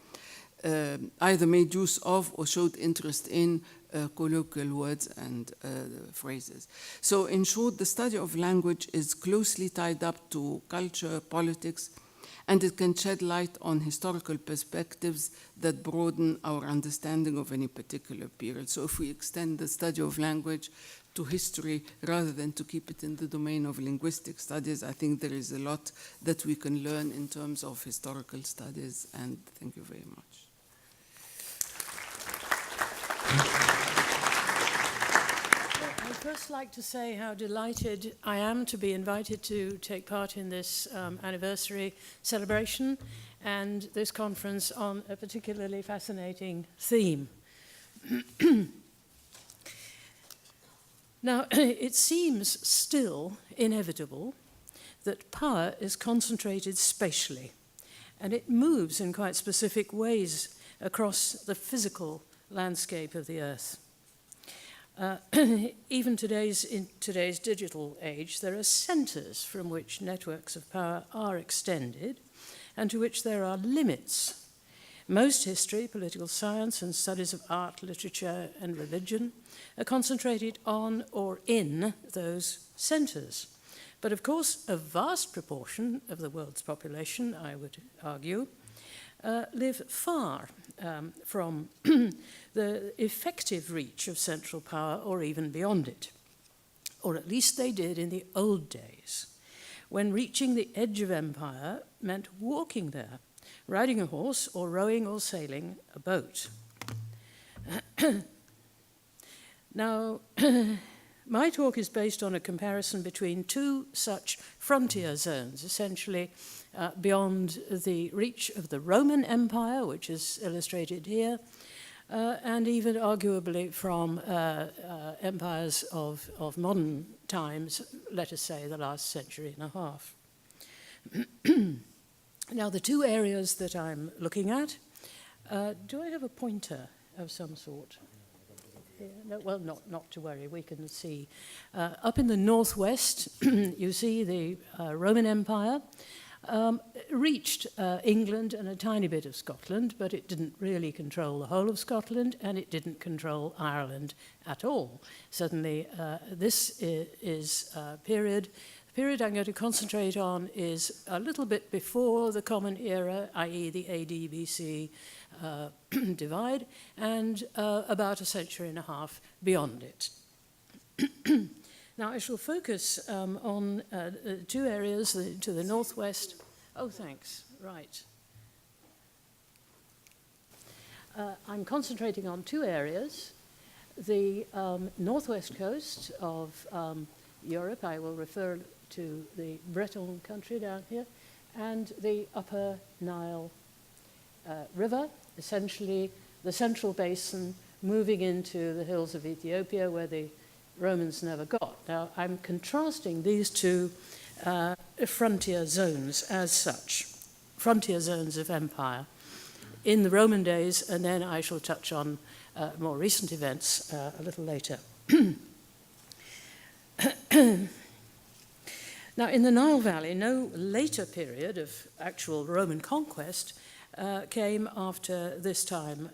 either made use of or showed interest in colloquial words and phrases. So in short, the study of language is closely tied up to culture, politics, and it can shed light on historical perspectives that broaden our understanding of any particular period. So if we extend the study of language to history rather than to keep it in the domain of linguistic studies, I think there is a lot that we can learn in terms of historical studies, and thank you very much. I'd first like to say how delighted I am to be invited to take part in this anniversary celebration and this conference on a particularly fascinating theme. Now, it seems still inevitable that power is concentrated spatially, and it moves in quite specific ways across the physical landscape of the Earth. Even in today's digital age, there are centers from which networks of power are extended and to which there are limits. Most history, political science, and studies of art, literature, and religion are concentrated on or in those centers. But of course, a vast proportion of the world's population, I would argue, live far from the effective reach of central power or even beyond it. Or at least they did in the old days, when reaching the edge of empire meant walking there, riding a horse or rowing or sailing a boat. Now, my talk is based on a comparison between two such frontier zones, essentially beyond the reach of the Roman Empire, which is illustrated here, and even arguably from empires of modern times, let us say the last century and a half. Now, the two areas that I'm looking at, do I have a pointer of some sort? Yeah, no, well, not to worry, we can see. Up in the northwest, you see the Roman Empire reached England and a tiny bit of Scotland, but it didn't really control the whole of Scotland, and it didn't control Ireland at all. Certainly, this is a period. The period I'm going to concentrate on is a little bit before the Common Era, i.e. the AD-BC divide, and about a century and a half beyond it. Now, I shall focus on two areas to the northwest. Oh, thanks. Right. I'm concentrating on two areas. The northwest coast of Europe, I will refer to the Breton country down here, and the upper Nile River, essentially the central basin moving into the hills of Ethiopia where the Romans never got. Now, I'm contrasting these two frontier zones as such, frontier zones of empire in the Roman days, and then I shall touch on more recent events a little later. Now, in the Nile Valley, no later period of actual Roman conquest came after this time,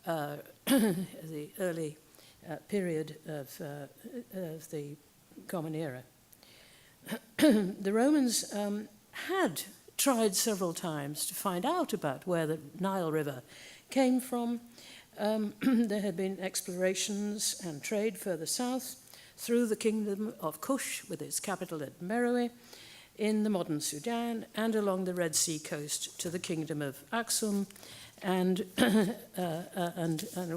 the early period of the Common Era. The Romans had tried several times to find out about where the Nile River came from. There had been explorations and trade further south through the kingdom of Kush with its capital at Meroe in the modern Sudan and along the Red Sea coast to the kingdom of Aksum and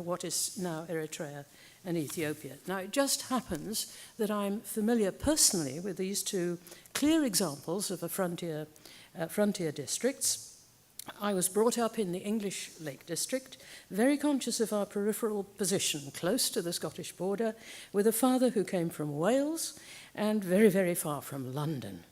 what is now Eritrea and Ethiopia. Now, it just happens that I'm familiar personally with these two clear examples of frontier districts. I was brought up in the English Lake District, very conscious of our peripheral position, close to the Scottish border, with a father who came from Wales and very, very far from London.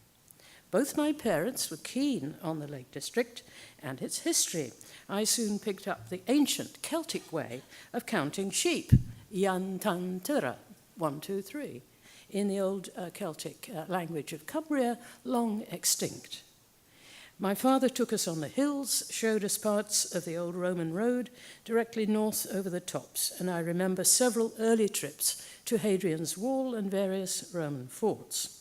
Both my parents were keen on the Lake District and its history. I soon picked up the ancient Celtic way of counting sheep, Yan Tan Tyra, 1, 2, 3, in the old Celtic language of Cumbria, long extinct. My father took us on the hills, showed us parts of the old Roman road directly north over the tops, and I remember several early trips to Hadrian's Wall and various Roman forts.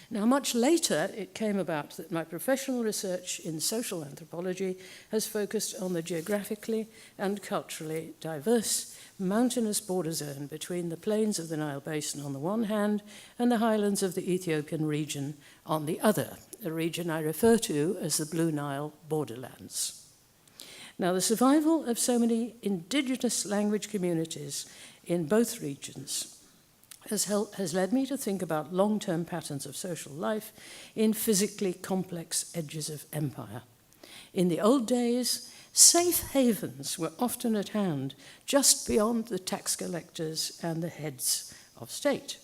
Now, much later, it came about that my professional research in social anthropology has focused on the geographically and culturally diverse mountainous border zone between the plains of the Nile Basin on the one hand and the highlands of the Ethiopian region on the other, a region I refer to as the Blue Nile borderlands. Now, the survival of so many indigenous language communities in both regions has led me to think about long-term patterns of social life in physically complex edges of empire. In the old days, safe havens were often at hand, just beyond the tax collectors and the heads of state.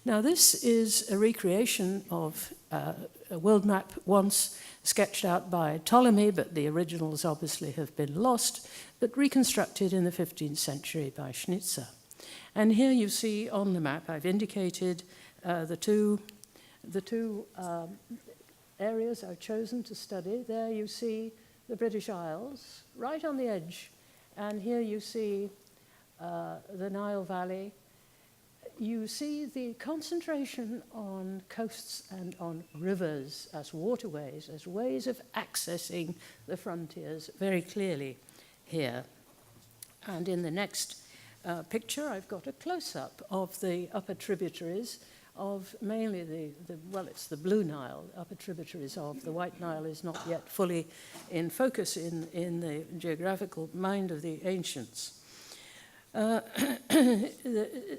Now, this is a recreation of a world map once sketched out by Ptolemy, but the originals obviously have been lost, but reconstructed in the 15th century by Schnitzer. And here you see on the map, I've indicated the two areas I've chosen to study. There you see the British Isles, right on the edge. And here you see the Nile Valley. You see the concentration on coasts and on rivers as waterways, as ways of accessing the frontiers very clearly here. And in the next picture, I've got a close-up of the upper tributaries of mainly it's the Blue Nile. Upper tributaries of the White Nile is not yet fully in focus in the geographical mind of the ancients.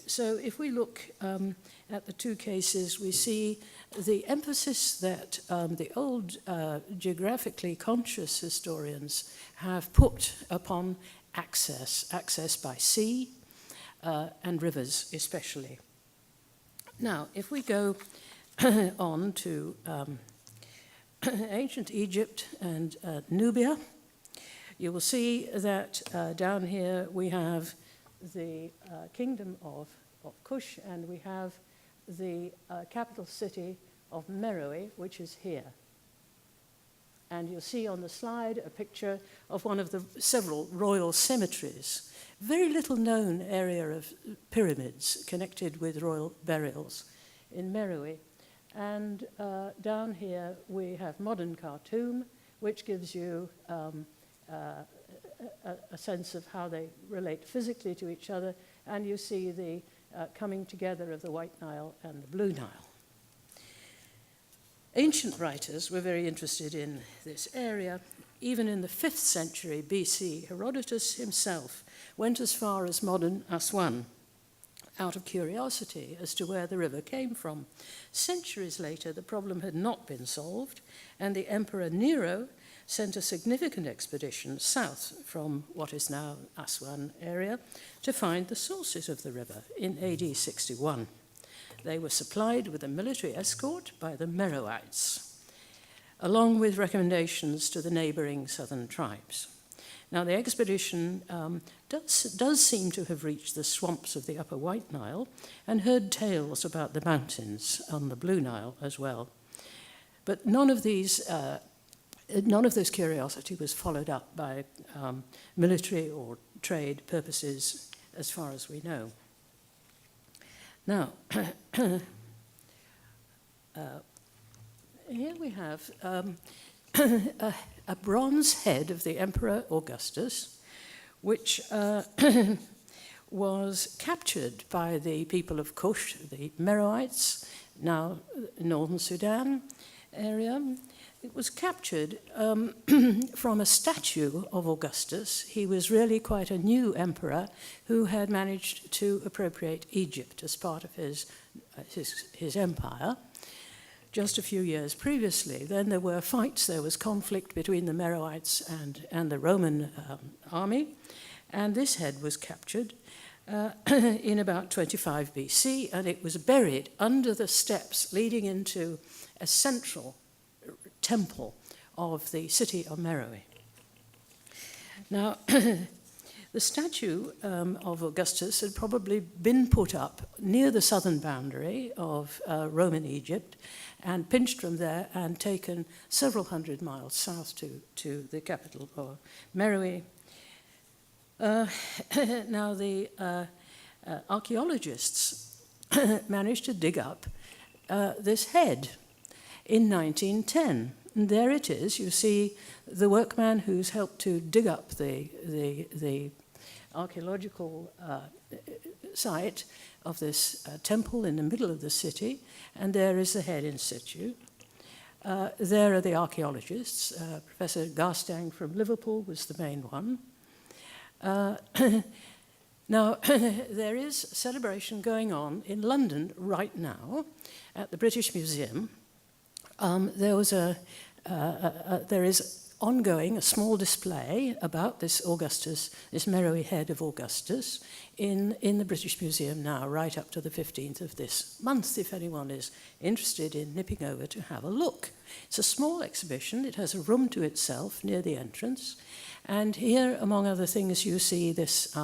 So if we look at the two cases, we see the emphasis that the old geographically conscious historians have put upon access by sea and rivers especially. Now, if we go on to ancient Egypt and Nubia, you will see that down here we have the kingdom of Kush, and we have the capital city of Meroe, which is here. And you'll see on the slide a picture of one of the several royal cemeteries. Very little known area of pyramids connected with royal burials in Meroe. And down here we have modern Khartoum, which gives you a sense of how they relate physically to each other, and you see the coming together of the White Nile and the Blue Nile. Ancient writers were very interested in this area. Even in the 5th century BC, Herodotus himself went as far as modern Aswan, out of curiosity as to where the river came from. Centuries later, the problem had not been solved, and the Emperor Nero sent a significant expedition south from what is now Aswan area to find the sources of the river in AD 61. They were supplied with a military escort by the Meroites, along with recommendations to the neighboring southern tribes. Now, the expedition does seem to have reached the swamps of the upper White Nile and heard tales about the mountains on the Blue Nile as well. But none of this curiosity was followed up by military or trade purposes, as far as we know. Now, here we have a bronze head of the Emperor Augustus, which was captured by the people of Kush, the Meroites, now northern Sudan area. It was captured from a statue of Augustus. He was really quite a new emperor who had managed to appropriate Egypt as part of his empire just a few years previously. Then there were fights, there was conflict between the Meroites and the Roman army, and this head was captured in about 25 BC, and it was buried under the steps leading into a central temple of the city of Meroe. Now, The statue of Augustus had probably been put up near the southern boundary of Roman Egypt and pinched from there and taken several hundred miles south to the capital, or Meroe. Now, the archaeologists managed to dig up this head in 1910. And there it is. You see the workman who's helped to dig up the archaeological site of this temple in the middle of the city, and there is the head in situ. There are the archaeologists. Professor Garstang from Liverpool was the main one. Now, there is celebration going on in London right now at the British Museum. There is ongoing a small display about this Augustus, this Meroe head of Augustus, in the British Museum now, right up to the 15th of this month, if anyone is interested in nipping over to have a look. It's a small exhibition. It has a room to itself near the entrance. And here, among other things, you see this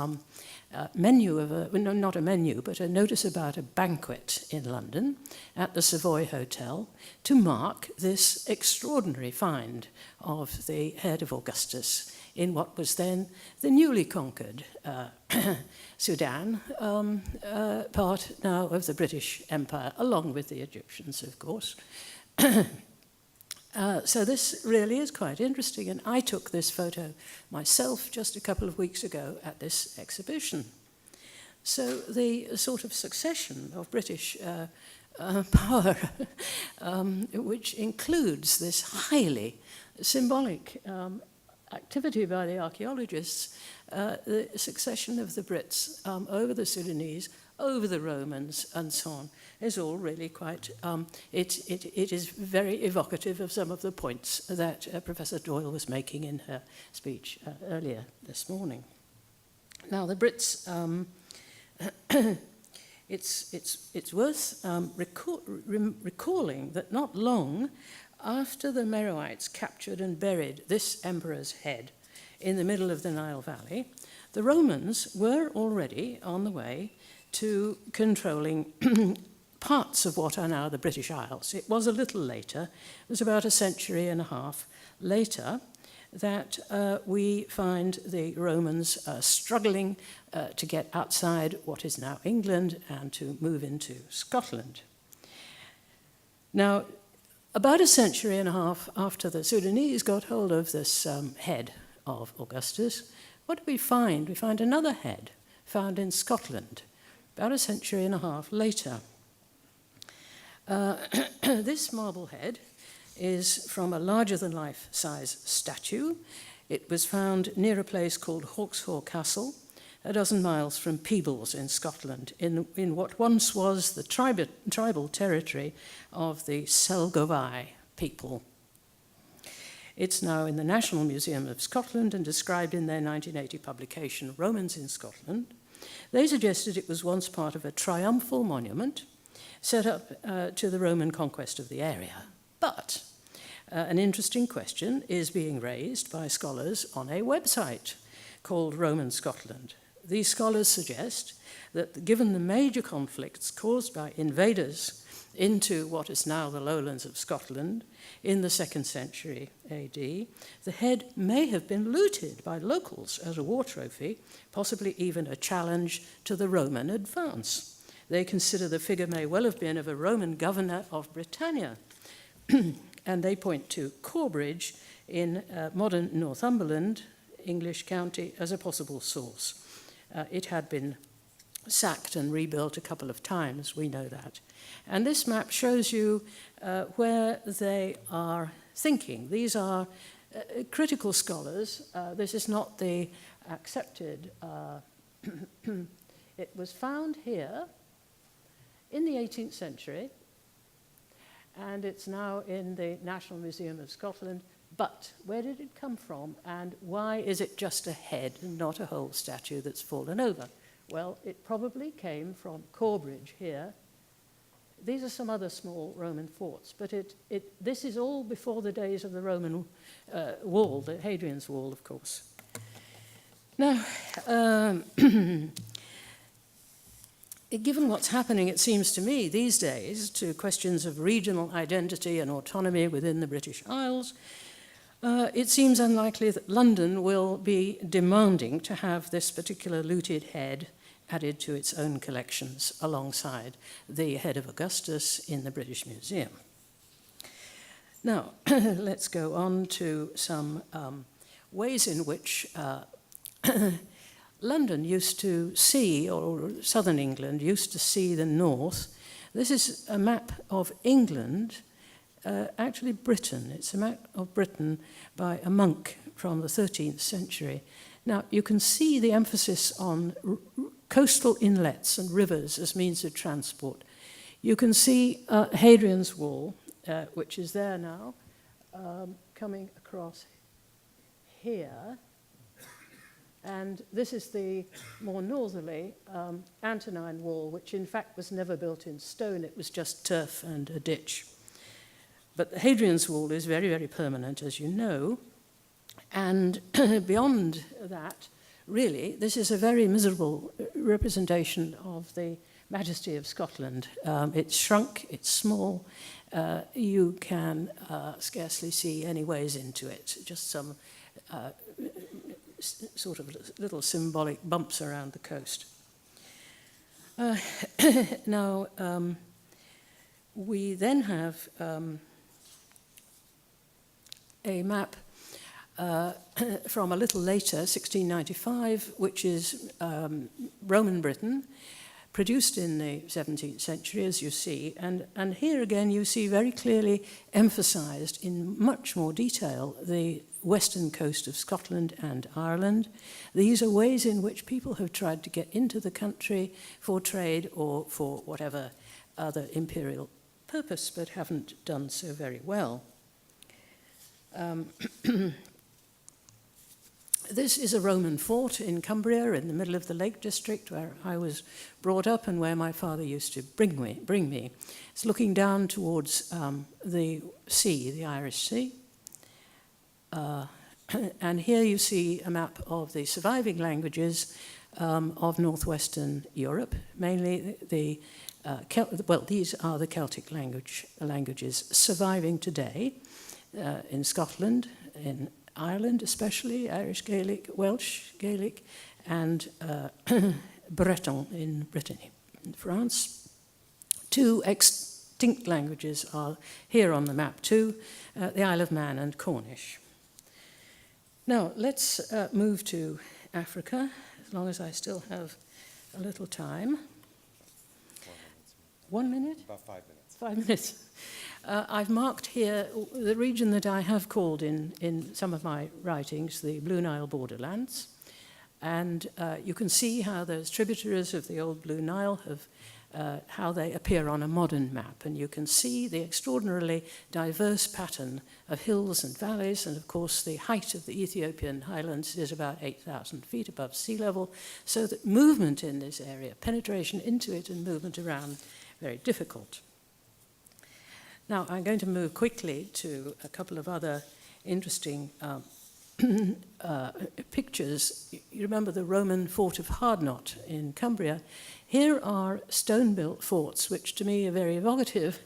menu of not a menu, but a notice about a banquet in London at the Savoy Hotel to mark this extraordinary find of the head of Augustus in what was then the newly conquered Sudan, part now of the British Empire, along with the Egyptians, of course. So this really is quite interesting, and I took this photo myself just a couple of weeks ago at this exhibition. So the sort of succession of British power, which includes this highly symbolic activity by the archaeologists, the succession of the Brits over the Sudanese, over the Romans, and so on, is all really quite, it is very evocative of some of the points that Professor Doyle was making in her speech earlier this morning. Now, the Brits, it's worth recalling that not long after the Meroites captured and buried this emperor's head in the middle of the Nile Valley, the Romans were already on the way to controlling parts of what are now the British Isles. It was a little later, it was about a century and a half later, that we find the Romans struggling to get outside what is now England and to move into Scotland. Now, about a century and a half after the Sudanese got hold of this head of Augustus, what do we find? We find another head found in Scotland, about a century and a half later. This marble head is from a larger-than-life size statue. It was found near a place called Hawkshaw Castle, a dozen miles from Peebles in Scotland, in what once was the tribal territory of the Selgovai people. It's now in the National Museum of Scotland and described in their 1980 publication, Romans in Scotland. They suggested it was once part of a triumphal monument set up to the Roman conquest of the area. But an interesting question is being raised by scholars on a website called Roman Scotland. These scholars suggest that given the major conflicts caused by invaders into what is now the lowlands of Scotland in the 2nd century AD, the head may have been looted by locals as a war trophy, possibly even a challenge to the Roman advance. They consider the figure may well have been of a Roman governor of Britannia, and they point to Corbridge in modern Northumberland, English county, as a possible source. It had been sacked and rebuilt a couple of times, we know that. And this map shows you where they are thinking. These are critical scholars. This is not the accepted. It was found here in the 18th century, and it's now in the National Museum of Scotland. But where did it come from, and why is it just a head and not a whole statue that's fallen over? Well, it probably came from Corbridge here. These are some other small Roman forts, but this is all before the days of the Roman wall, the Hadrian's Wall, of course. Now, given what's happening, it seems to me, these days, to questions of regional identity and autonomy within the British Isles, it seems unlikely that London will be demanding to have this particular looted head added to its own collections alongside the head of Augustus in the British Museum. Now, let's go on to some ways in which London used to see, or southern England used to see the north. This is a map of England, actually Britain. It's a map of Britain by a monk from the 13th century. Now, you can see the emphasis on coastal inlets and rivers as means of transport. You can see Hadrian's Wall, which is there now, coming across here. And this is the more northerly Antonine Wall, which in fact was never built in stone. It was just turf and a ditch. But the Hadrian's Wall is very, very permanent, as you know. And beyond that, really, this is a very miserable representation of the majesty of Scotland. It's shrunk, it's small. You can scarcely see any ways into it, just some sort of little symbolic bumps around the coast. Now, we then have a map from a little later, 1695, which is Roman Britain, produced in the 17th century, as you see. And here again, you see very clearly emphasized in much more detail the western coast of Scotland and Ireland. These are ways in which people have tried to get into the country for trade or for whatever other imperial purpose, but haven't done so very well. This is a Roman fort in Cumbria, in the middle of the Lake District, where I was brought up and where my father used to bring me. It's looking down towards the sea, the Irish Sea. And here you see a map of the surviving languages of northwestern Europe, mainly the these are the Celtic languages surviving today in Scotland, in Ireland especially, Irish Gaelic, Welsh Gaelic, and Breton in Brittany. In France, two extinct languages are here on the map too, the Isle of Man and Cornish. Now, let's move to Africa, as long as I still have a little time. 1 minute? About 5 minutes. 5 minutes. I've marked here the region that I have called in some of my writings the Blue Nile borderlands. And you can see how those tributaries of the old Blue Nile have how they appear on a modern map. And you can see the extraordinarily diverse pattern of hills and valleys. And of course, the height of the Ethiopian highlands is about 8,000 feet above sea level. So that movement in this area, penetration into it and movement around, very difficult. Now, I'm going to move quickly to a couple of other interesting pictures. You remember the Roman fort of Hardknott in Cumbria. Here are stone-built forts, which to me are very evocative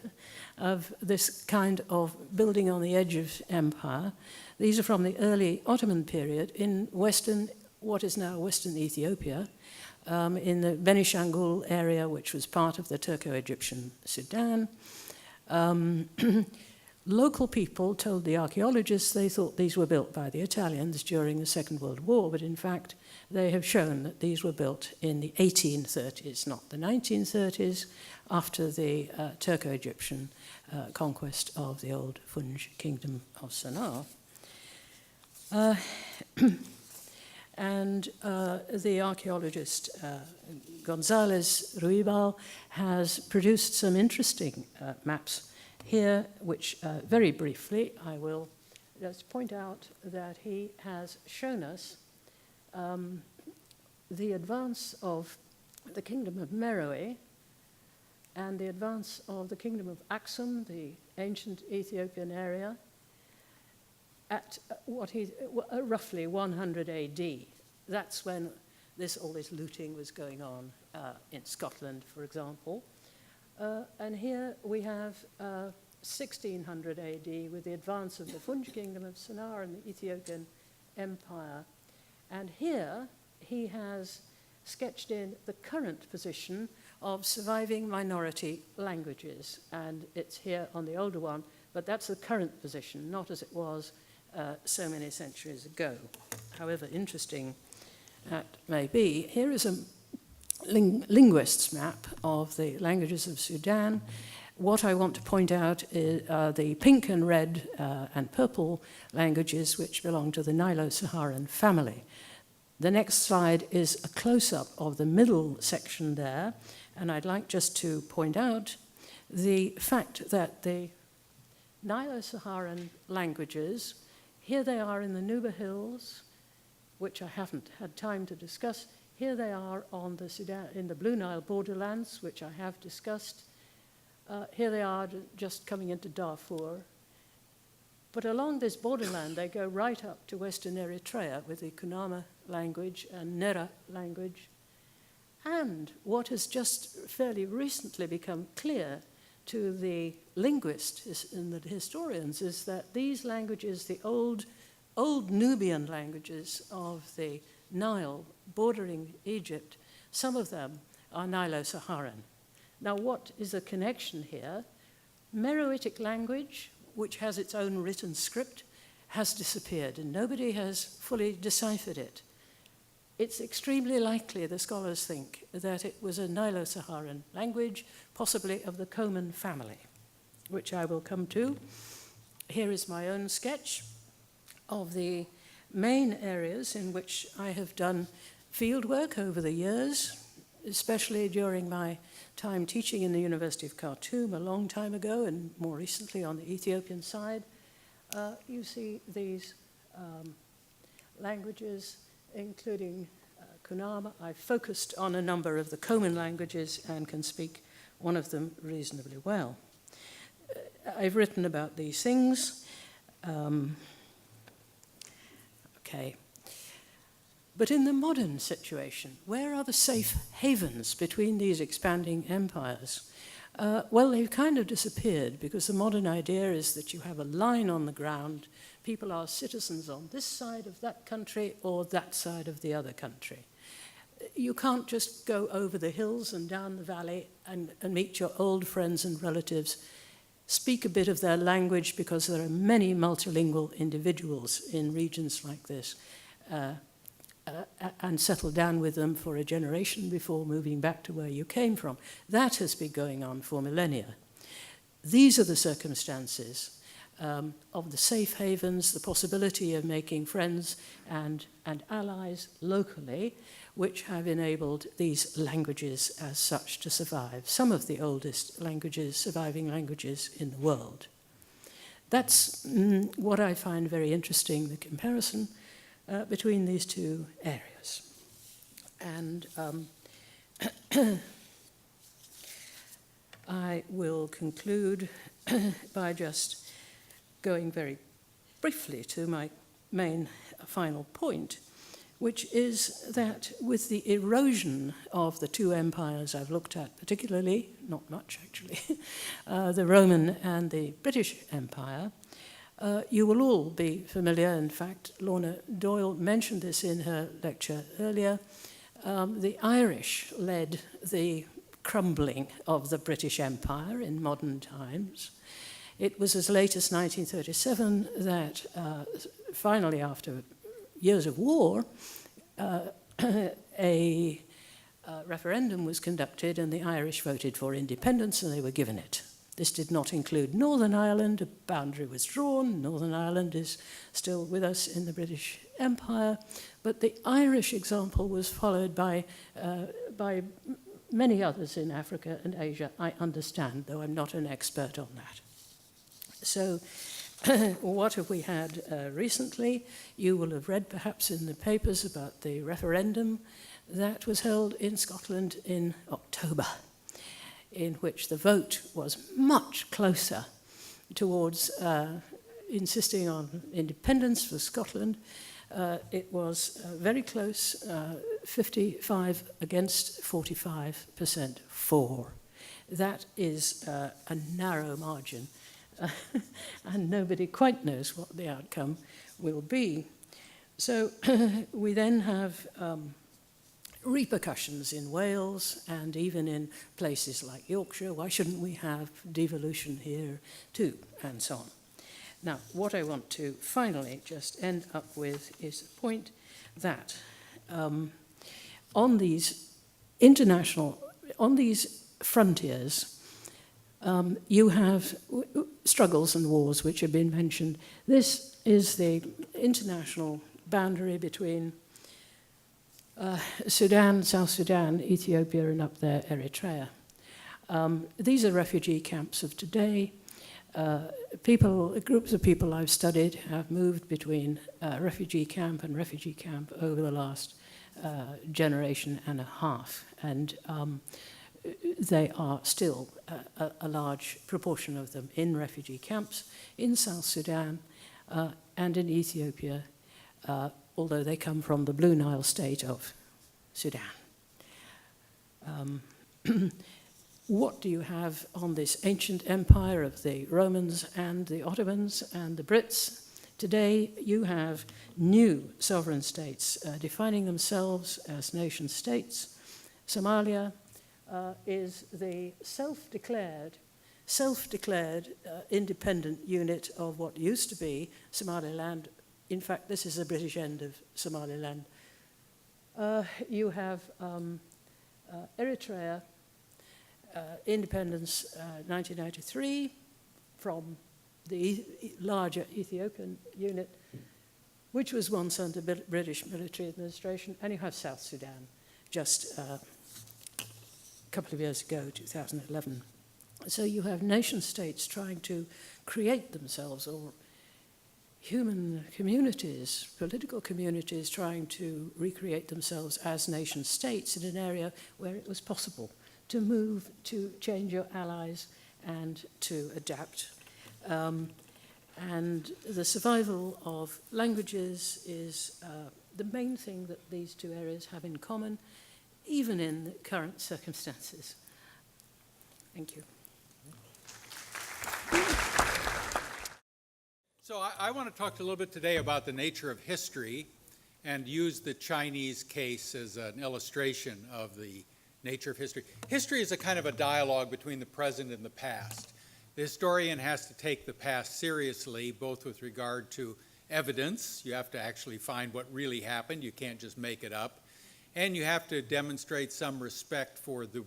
of this kind of building on the edge of empire. These are from the early Ottoman period in what is now Western Ethiopia, in the Benishangul area, which was part of the Turco-Egyptian Sudan. Local people told the archaeologists they thought these were built by the Italians during the Second World War, but in fact they have shown that these were built in the 1830s, not the 1930s, after the Turco-Egyptian conquest of the old Funj kingdom of Sana'a. And the archaeologist González Ruibal has produced some interesting maps here, which very briefly I will just point out that he has shown us the advance of the kingdom of Meroe and the advance of the kingdom of Aksum, the ancient Ethiopian area, at roughly 100 AD. that's when all this looting was going on in Scotland, for example. And here we have 1600 AD with the advance of the Funj kingdom of Sennar and the Ethiopian Empire. And here he has sketched in the current position of surviving minority languages. And it's here on the older one, but that's the current position, not as it was so many centuries ago. However interesting that may be, here is a linguist's map of the languages of Sudan. What I want to point out are the pink and red and purple languages which belong to the Nilo-Saharan family. The next slide is a close-up of the middle section there, and I'd like just to point out the fact that the Nilo-Saharan languages, here they are in the Nuba Hills, which I haven't had time to discuss. Here they are on the Sudan, in the Blue Nile borderlands, which I have discussed. Here they are just coming into Darfur. But along this borderland, they go right up to Western Eritrea with the Kunama language and Nera language. And what has just fairly recently become clear to the linguists and the historians is that these languages, the old Nubian languages of the Nile bordering Egypt, some of them are Nilo-Saharan. Now, what is the connection here? Meroitic language, which has its own written script, has disappeared, and nobody has fully deciphered it. It's extremely likely, the scholars think, that it was a Nilo-Saharan language, possibly of the Coman family, which I will come to. Here is my own sketch of the main areas in which I have done fieldwork over the years, especially during my time teaching in the University of Khartoum a long time ago, and more recently on the Ethiopian side. You see these languages, including Kunama. I focused on a number of the Coman languages and can speak one of them reasonably well. I've written about these things. Okay. But in the modern situation, where are the safe havens between these expanding empires? Well, they've kind of disappeared because the modern idea is that you have a line on the ground. People are citizens on this side of that country or that side of the other country. You can't just go over the hills and down the valley and meet your old friends and relatives, speak a bit of their language, because there are many multilingual individuals in regions like this, and settle down with them for a generation before moving back to where you came from. That has been going on for millennia. These are the circumstances of the safe havens, the possibility of making friends and allies locally, which have enabled these languages as such to survive, some of the oldest languages, surviving languages in the world. That's what I find very interesting, the comparison between these two areas. And I will conclude by just going very briefly to my main final point, which is that with the erosion of the two empires I've looked at particularly, not much actually, the Roman and the British Empire, you will all be familiar, in fact, Lorna Doyle mentioned this in her lecture earlier, the Irish led the crumbling of the British Empire in modern times. It was as late as 1937 that finally, after years of war, a referendum was conducted and the Irish voted for independence and they were given it. This did not include Northern Ireland. A boundary was drawn. Northern Ireland is still with us in the British Empire. But the Irish example was followed by many others in Africa and Asia, I understand, though I'm not an expert on that. So what have we had recently? You will have read perhaps in the papers about the referendum that was held in Scotland in October, in which the vote was much closer towards insisting on independence for Scotland it was very close, 55 against 45% for. That is a narrow margin, and nobody quite knows what the outcome will be. So we then have repercussions in Wales and even in places like Yorkshire. Why shouldn't we have devolution here too, and so on. Now, what I want to finally just end up with is the point that on these frontiers, you have struggles and wars which have been mentioned. This is the international boundary between Sudan, South Sudan, Ethiopia, and up there, Eritrea. These are refugee camps of today. Groups of people I've studied have moved between refugee camp and refugee camp over the last generation and a half, and they are still a large proportion of them in refugee camps in South Sudan and in Ethiopia, although they come from the Blue Nile state of Sudan. What do you have on this ancient empire of the Romans and the Ottomans and the Brits? Today you have new sovereign states defining themselves as nation states. Somalia is the self-declared independent unit of what used to be Somaliland. In fact, this is the British end of Somaliland. You have Eritrea, independence 1993 from the larger Ethiopian unit, which was once under British military administration, and you have South Sudan just a couple of years ago, 2011. So you have nation states trying to create themselves, or human communities, political communities trying to recreate themselves as nation states in an area where it was possible to move, to change your allies, and to adapt. And the survival of languages is the main thing that these two areas have in common, even in the current circumstances. Thank you. So I want to talk a little bit today about the nature of history and use the Chinese case as an illustration of the nature of history. History is a kind of a dialogue between the present and the past. The historian has to take the past seriously, both with regard to evidence. You have to actually find what really happened. You can't just make it up. And you have to demonstrate some respect for the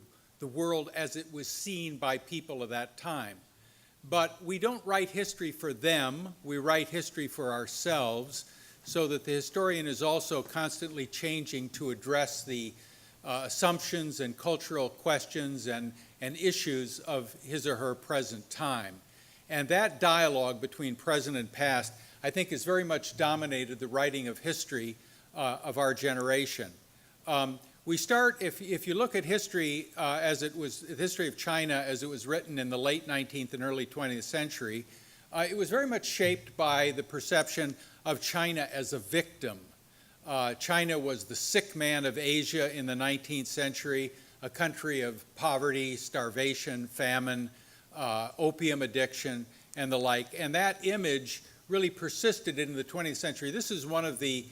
world as it was seen by people of that time. But we don't write history for them. We write history for ourselves, so that the historian is also constantly changing to address the assumptions and cultural questions and issues of his or her present time. And that dialogue between present and past, I think, has very much dominated the writing of history of our generation. We start, if you look at history as it was, the history of China as it was written in the late 19th and early 20th century, it was very much shaped by the perception of China as a victim. China was the sick man of Asia in the 19th century, a country of poverty, starvation, famine, opium addiction, and the like. And that image really persisted into the 20th century. This is one of the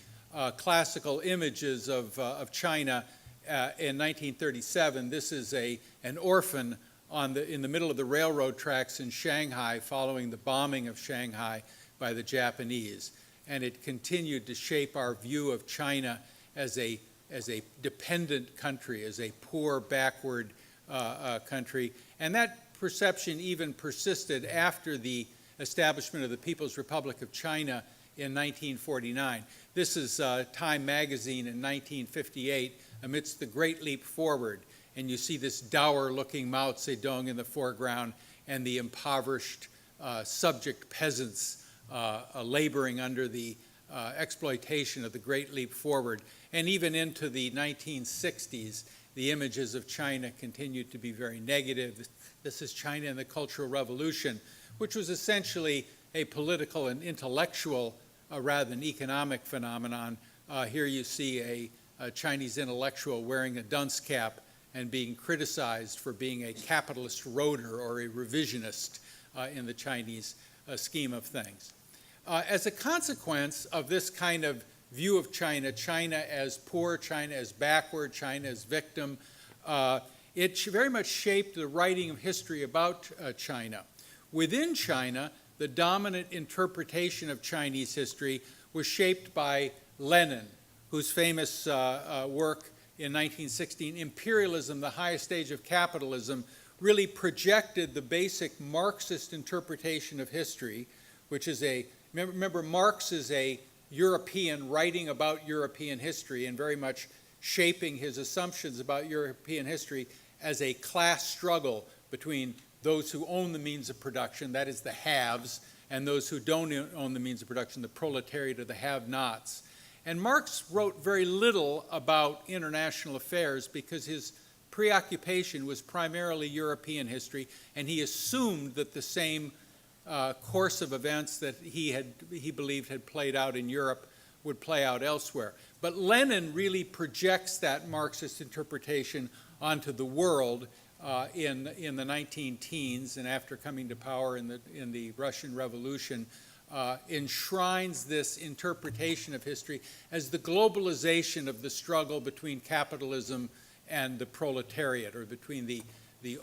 classical images of China in 1937. This is an orphan in the middle of the railroad tracks in Shanghai following the bombing of Shanghai by the Japanese. And it continued to shape our view of China as a dependent country, as a poor, backward country. And that perception even persisted after the establishment of the People's Republic of China in 1949. This is Time magazine in 1958 amidst the Great Leap Forward. And you see this dour-looking Mao Zedong in the foreground and the impoverished subject peasants laboring under the exploitation of the Great Leap Forward. And even into the 1960s, the images of China continued to be very negative. This is China and the Cultural Revolution, which was essentially a political and intellectual rather than economic phenomenon. Here you see a Chinese intellectual wearing a dunce cap and being criticized for being a capitalist roader or a revisionist in the Chinese scheme of things. As a consequence of this kind of view of China, China as poor, China as backward, China as victim, it very much shaped the writing of history about China. Within China, the dominant interpretation of Chinese history was shaped by Lenin, whose famous work in 1916, Imperialism, the Highest Stage of Capitalism, really projected the basic Marxist interpretation of history, which is remember Marx is a European writing about European history and very much shaping his assumptions about European history as a class struggle between those who own the means of production, that is the haves, and those who don't own the means of production, the proletariat or the have-nots. And Marx wrote very little about international affairs because his preoccupation was primarily European history, and he assumed that the same course of events that he believed had played out in Europe would play out elsewhere. But Lenin really projects that Marxist interpretation onto the world in the 19-teens, and after coming to power in the Russian Revolution, enshrines this interpretation of history as the globalization of the struggle between capitalism and the proletariat, or between the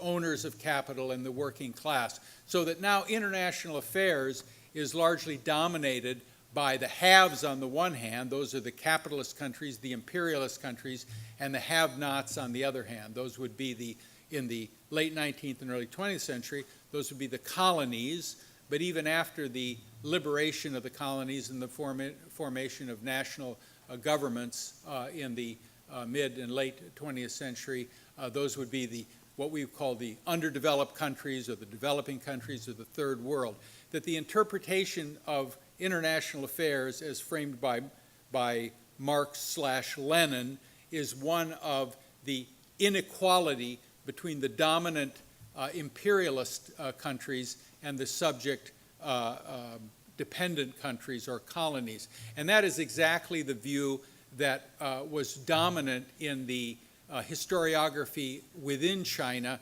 owners of capital and the working class. So that now international affairs is largely dominated by the haves on the one hand, those are the capitalist countries, the imperialist countries, and the have-nots on the other hand. Those would be in the late 19th and early 20th century, those would be the colonies, but even after the liberation of the colonies and the formation of national governments in the mid and late 20th century, those would be what we call the underdeveloped countries or the developing countries or the third world. That the interpretation of international affairs as framed by Marx/Lenin is one of the inequality between the dominant imperialist countries and the subject dependent countries or colonies. And that is exactly the view that was dominant in the historiography within China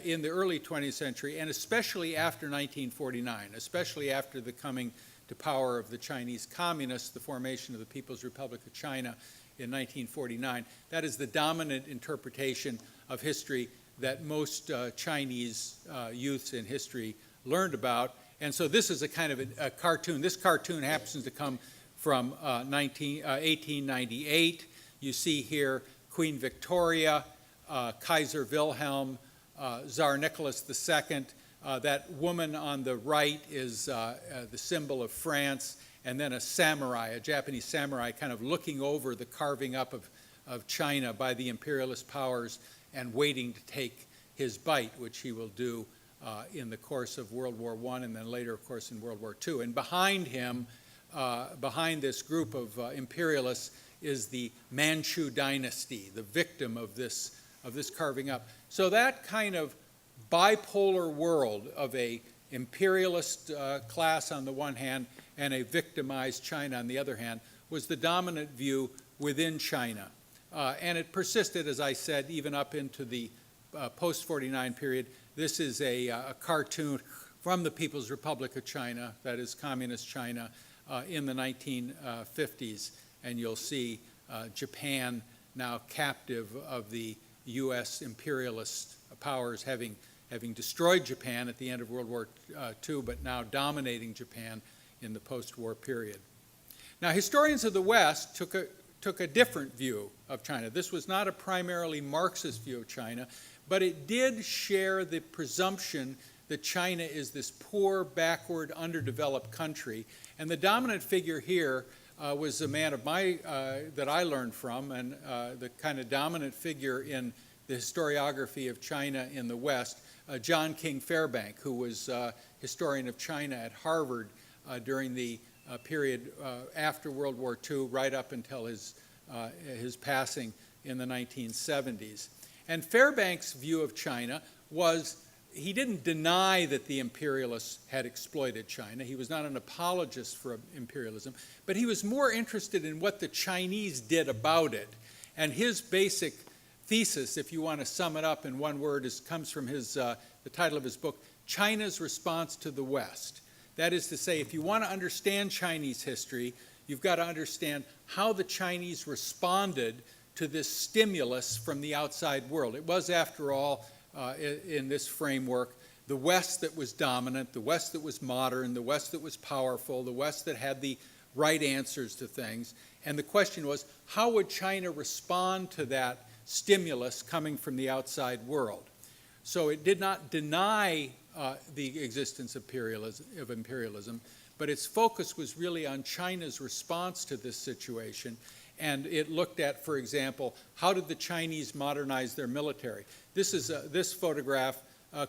in the early 20th century, and especially after 1949, especially after the coming to power of the Chinese communists, the formation of the People's Republic of China in 1949. That is the dominant interpretation of history that most Chinese youths in history learned about. And so this is a kind of a cartoon. This cartoon happens to come from 1898. You see here Queen Victoria, Kaiser Wilhelm, Tsar Nicholas II. That woman on the right is the symbol of France, and then a samurai, a Japanese samurai, kind of looking over the carving up of China by the imperialist powers and waiting to take his bite, which he will do in the course of World War I and then later, of course, in World War II. And behind him, behind this group of imperialists, is the Manchu dynasty, the victim of this carving up. So that kind of bipolar world of a imperialist class on the one hand and a victimized China on the other hand was the dominant view within China. And it persisted, as I said, even up into the post-49 period. This is a cartoon from the People's Republic of China, that is Communist China, in the 1950s. And you'll see Japan now captive of the U.S. imperialist powers, having destroyed Japan at the end of World War II, but now dominating Japan in the post-war period. Now, historians of the West took a different view of China. This was not a primarily Marxist view of China, but it did share the presumption that China is this poor, backward, underdeveloped country. And the dominant figure here was a man of that I learned from, and the kind of dominant figure in the historiography of China in the West, John King Fairbank, who was historian of China at Harvard during the period after World War II, right up until his passing in the 1970s. And Fairbank's view of China was he didn't deny that the imperialists had exploited China. He was not an apologist for imperialism, but he was more interested in what the Chinese did about it. And his basic thesis, if you want to sum it up in one word, comes from the title of his book, China's Response to the West. That is to say, if you want to understand Chinese history, you've got to understand how the Chinese responded to this stimulus from the outside world. It was, after all, in this framework, the West that was dominant, the West that was modern, the West that was powerful, the West that had the right answers to things. And the question was, how would China respond to that stimulus coming from the outside world? So it did not deny the existence of imperialism, but its focus was really on China's response to this situation. And it looked at, for example, how did the Chinese modernize their military? This photograph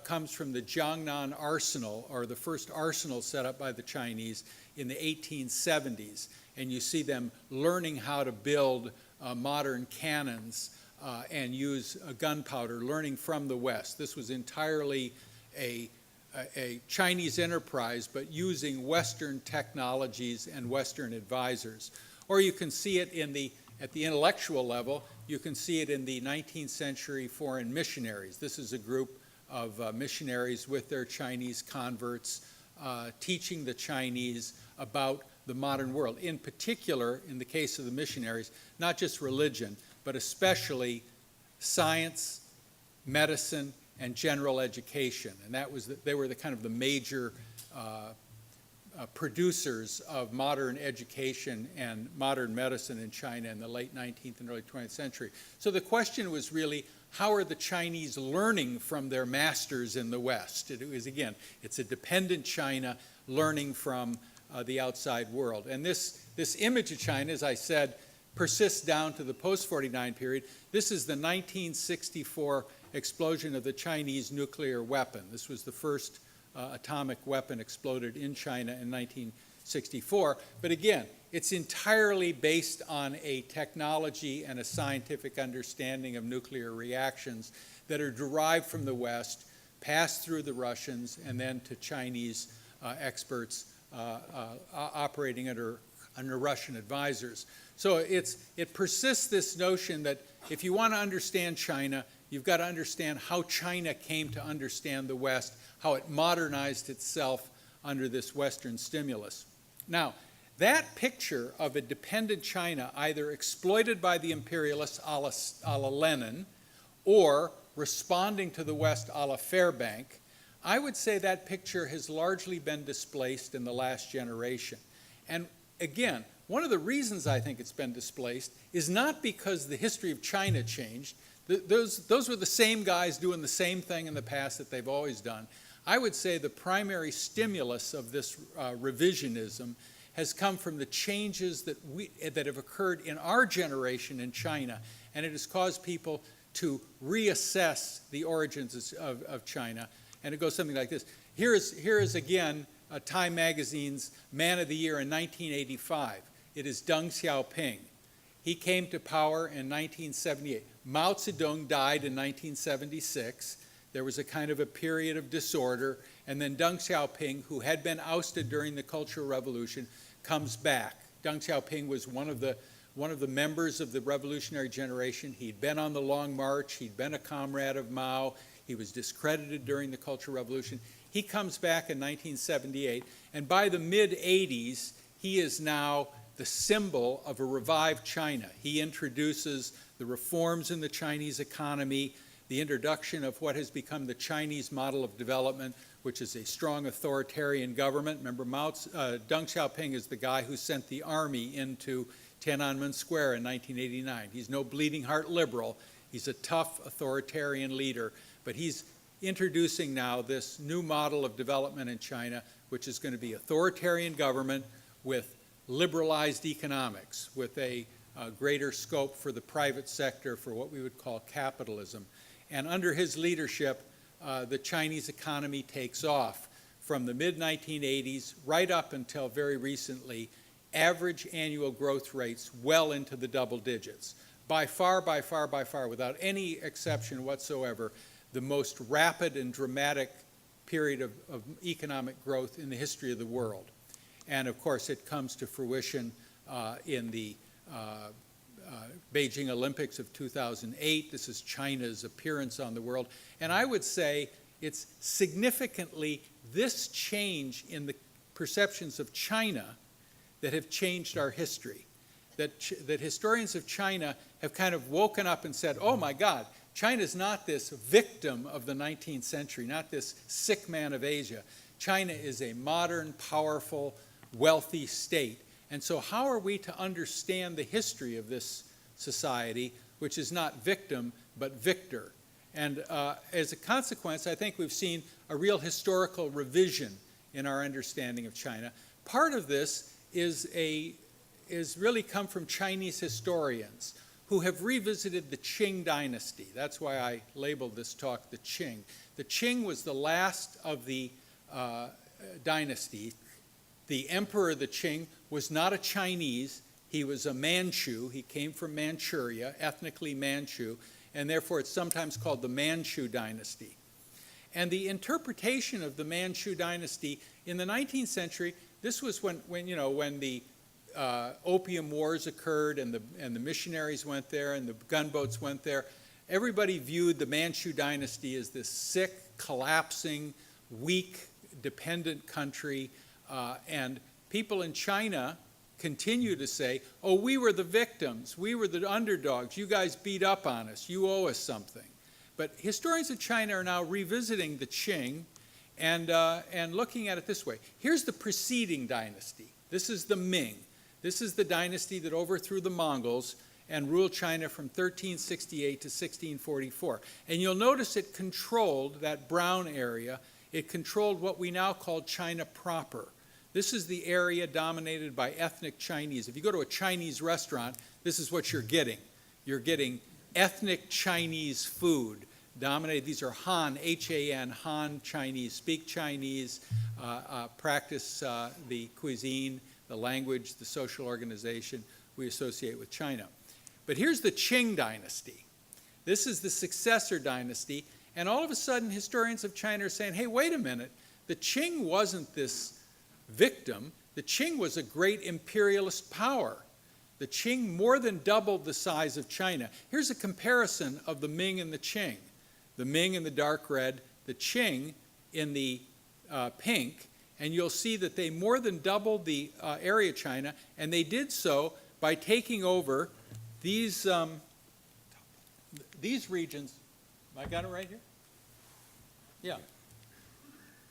comes from the Jiangnan Arsenal, or the first arsenal set up by the Chinese in the 1870s. And you see them learning how to build modern cannons and use gunpowder, learning from the West. This was entirely a Chinese enterprise, but using Western technologies and Western advisors. Or you can see it at the intellectual level. You can see it in the 19th century foreign missionaries. This is a group of missionaries with their Chinese converts teaching the Chinese about the modern world. In particular, in the case of the missionaries, not just religion, but especially science, medicine, and general education. And they were the kind of the major producers of modern education and modern medicine in China in the late 19th and early 20th century. So the question was really, how are the Chinese learning from their masters in the West? It was, again, it's a dependent China learning from the outside world. And this image of China, as I said, persists down to the post-49 period. This is the 1964 explosion of the Chinese nuclear weapon. This was the first atomic weapon exploded in China in 1964. But again, it's entirely based on a technology and a scientific understanding of nuclear reactions that are derived from the West, passed through the Russians, and then to Chinese experts operating under Russian advisors. So it persists, this notion that if you want to understand China, you've got to understand how China came to understand the West, how it modernized itself under this Western stimulus. Now, that picture of a dependent China, either exploited by the imperialists a la Lenin, or responding to the West a la Fairbank, I would say that picture has largely been displaced in the last generation. And again, one of the reasons I think it's been displaced is not because the history of China changed. Those were the same guys doing the same thing in the past that they've always done. I would say the primary stimulus of this revisionism has come from the changes that have occurred in our generation in China, and it has caused people to reassess the origins of China. And it goes something like this. Here is again Time Magazine's Man of the Year in 1985. It is Deng Xiaoping. He came to power in 1978. Mao Zedong died in 1976. There was a kind of a period of disorder, and then Deng Xiaoping, who had been ousted during the Cultural Revolution, comes back. Deng Xiaoping was one of the members of the revolutionary generation. He'd been on the Long March. He'd been a comrade of Mao. He was discredited during the Cultural Revolution. He comes back in 1978, and by the mid-'80s, he is now the symbol of a revived China. He introduces the reforms in the Chinese economy, the introduction of what has become the Chinese model of development, which is a strong authoritarian government. Remember, Deng Xiaoping is the guy who sent the army into Tiananmen Square in 1989. He's no bleeding heart liberal. He's a tough authoritarian leader, but he's introducing now this new model of development in China, which is going to be authoritarian government with liberalized economics, with a greater scope for the private sector, for what we would call capitalism. And under his leadership, the Chinese economy takes off. From the mid-1980s right up until very recently, average annual growth rates well into the double digits. By far, without any exception whatsoever, the most rapid and dramatic period of economic growth in the history of the world. And of course, it comes to fruition in the Beijing Olympics of 2008. This is China's appearance on the world. And I would say it's significantly this change in the perceptions of China that have changed our history. That historians of China have kind of woken up and said, oh my God, China's not this victim of the 19th century, not this sick man of Asia. China is a modern, powerful, wealthy state. And so how are we to understand the history of this society, which is not victim, but victor? And as a consequence, I think we've seen a real historical revision in our understanding of China. Part of this is really come from Chinese historians who have revisited the Qing dynasty. That's why I labeled this talk the Qing. The Qing was the last of the dynasty. The emperor of the Qing was not a Chinese, he was a Manchu. He came from Manchuria, ethnically Manchu, and therefore it's sometimes called the Manchu dynasty. And the interpretation of the Manchu dynasty in the 19th century, this was when the Opium Wars occurred and the missionaries went there and the gunboats went there. Everybody viewed the Manchu dynasty as this sick, collapsing, weak, dependent country. And people in China continue to say, oh, we were the victims, we were the underdogs, you guys beat up on us, you owe us something. But historians of China are now revisiting the Qing and looking at it this way. Here's the preceding dynasty. This is the Ming. This is the dynasty that overthrew the Mongols and ruled China from 1368 to 1644. And you'll notice it controlled, that brown area, it controlled what we now call China proper. This is the area dominated by ethnic Chinese. If you go to a Chinese restaurant, this is what you're getting. You're getting ethnic Chinese food dominated. These are Han, H-A-N, Han Chinese, speak Chinese, practice the cuisine, the language, the social organization we associate with China. But here's the Qing dynasty. This is the successor dynasty, and all of a sudden historians of China are saying, hey, wait a minute, the Qing wasn't this victim. The Qing was a great imperialist power. The Qing more than doubled the size of China. Here's a comparison of the Ming and the Qing. The Ming in the dark red, the Qing in the pink, and you'll see that they more than doubled the area of China, and they did so by taking over these regions. I got it right here? Yeah.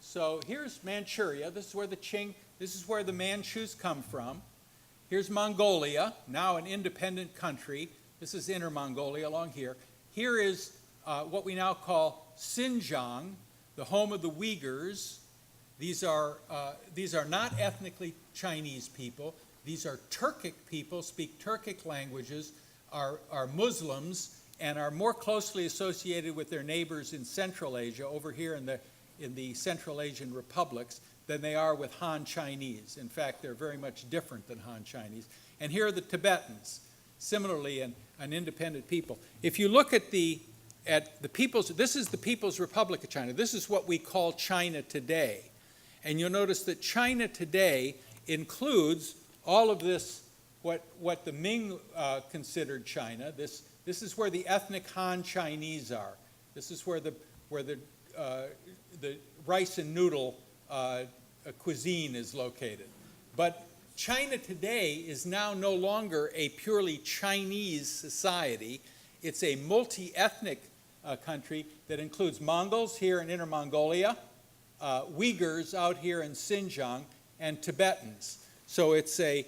So here's Manchuria. This is where the Qing, this is where the Manchus come from. Here's Mongolia, now an independent country. This is Inner Mongolia along here. Here is what we now call Xinjiang, the home of the Uyghurs. These are not ethnically Chinese people. These are Turkic people, speak Turkic languages, are Muslims, and are more closely associated with their neighbors in Central Asia, over here in the Central Asian republics, than they are with Han Chinese. In fact, they're very much different than Han Chinese. And here are the Tibetans, similarly an independent people. If you look at the people's, this is the People's Republic of China. This is what we call China today. And you'll notice that China today includes all of this, what the Ming considered China. This is where the ethnic Han Chinese are. This is where the rice and noodle cuisine is located. But China today is now no longer a purely Chinese society. It's a multi-ethnic country that includes Mongols here in Inner Mongolia, Uyghurs out here in Xinjiang, and Tibetans. So it's a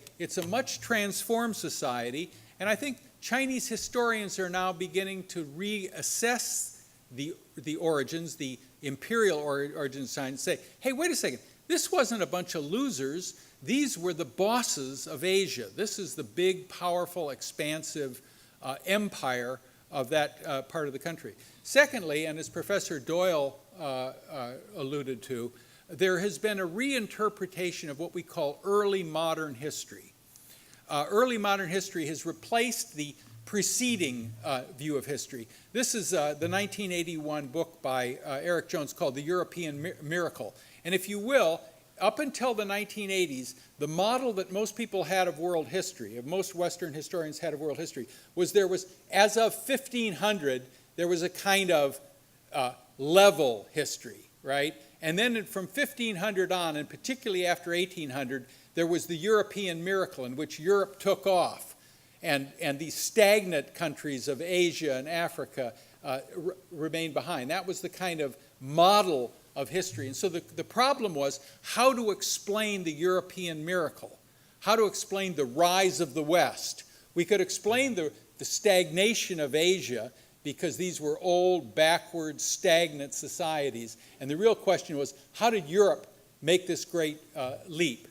much transformed society, and I think Chinese historians are now beginning to reassess the origins, the imperial origins of China, and say, hey, wait a second, this wasn't a bunch of losers. These were the bosses of Asia. This is the big, powerful, expansive empire of that part of the country. Secondly, and as Professor Doyle alluded to, there has been a reinterpretation of what we call early modern history. Early modern history has replaced the preceding view of history. This is the 1981 book by Eric Jones called The European Miracle. And if you will, up until the 1980s, the model that most people had of world history, of most Western historians had of world history, was as of 1500, there was a kind of level history, right? And then from 1500 on, and particularly after 1800, there was the European miracle in which Europe took off. And these stagnant countries of Asia and Africa remained behind. That was the kind of model of history. And so the problem was how to explain the European miracle, how to explain the rise of the West. We could explain the stagnation of Asia because these were old, backward, stagnant societies. And the real question was, how did Europe make this great leap?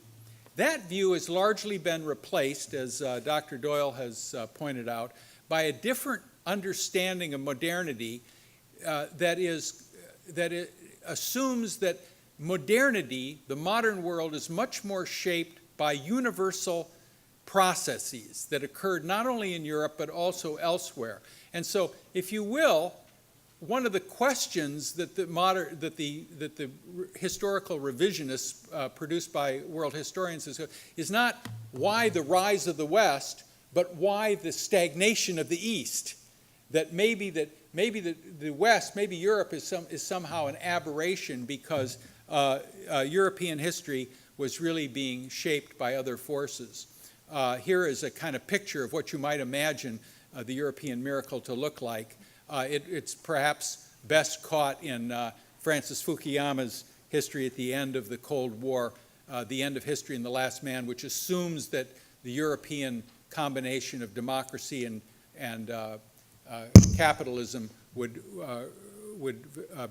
That view has largely been replaced, as Dr. Doyle has pointed out, by a different understanding of modernity that assumes that modernity, the modern world, is much more shaped by universal processes that occurred not only in Europe but also elsewhere. And so, if you will, one of the questions that the historical revisionists produced by world historians is not why the rise of the West, but why the stagnation of the East. That maybe the West, maybe Europe is somehow an aberration because European history was really being shaped by other forces. Here is a kind of picture of what you might imagine the European miracle to look like. It's perhaps best caught in Francis Fukuyama's History at the End of the Cold War, The End of History and the Last Man, which assumes that the European combination of democracy and capitalism would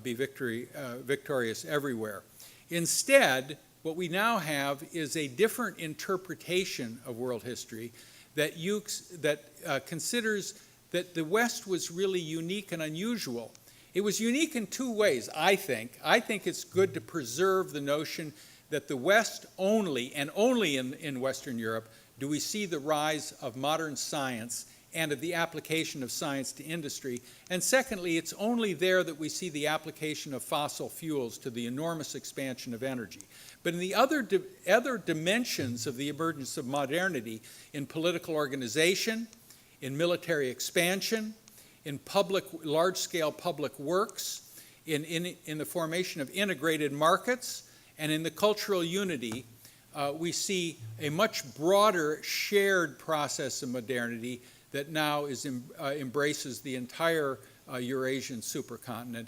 be victorious everywhere. Instead, what we now have is a different interpretation of world history that considers that the West was really unique and unusual. It was unique in two ways, I think. I think it's good to preserve the notion that the West only, and only in Western Europe, do we see the rise of modern science and of the application of science to industry. And secondly, it's only there that we see the application of fossil fuels to the enormous expansion of energy. But in the other dimensions of the emergence of modernity, in political organization, in military expansion, in large-scale public works, in the formation of integrated markets, and in the cultural unity, we see a much broader shared process of modernity that now embraces the entire Eurasian supercontinent,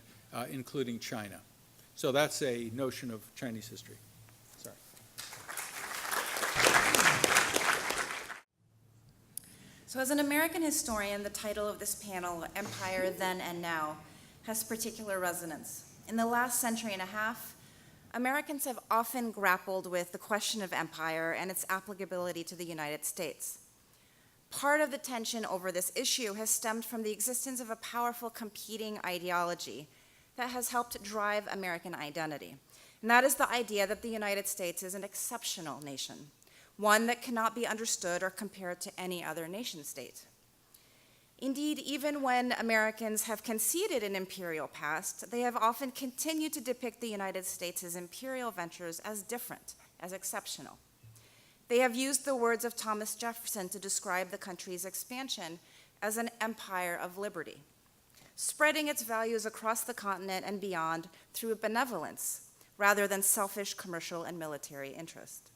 including China. So that's a notion of Chinese history. Sorry. So as an American historian, the title of this panel, Empire Then and Now, has particular resonance. In the last century and a half, Americans have often grappled with the question of empire and its applicability to the United States. Part of the tension over this issue has stemmed from the existence of a powerful competing ideology that has helped drive American identity. And that is the idea that the United States is an exceptional nation, one that cannot be understood or compared to any other nation state. Indeed, even when Americans have conceded an imperial past, they have often continued to depict the United States' imperial ventures as different, as exceptional. They have used the words of Thomas Jefferson to describe the country's expansion as an empire of liberty, spreading its values across the continent and beyond through benevolence rather than selfish commercial and military interest.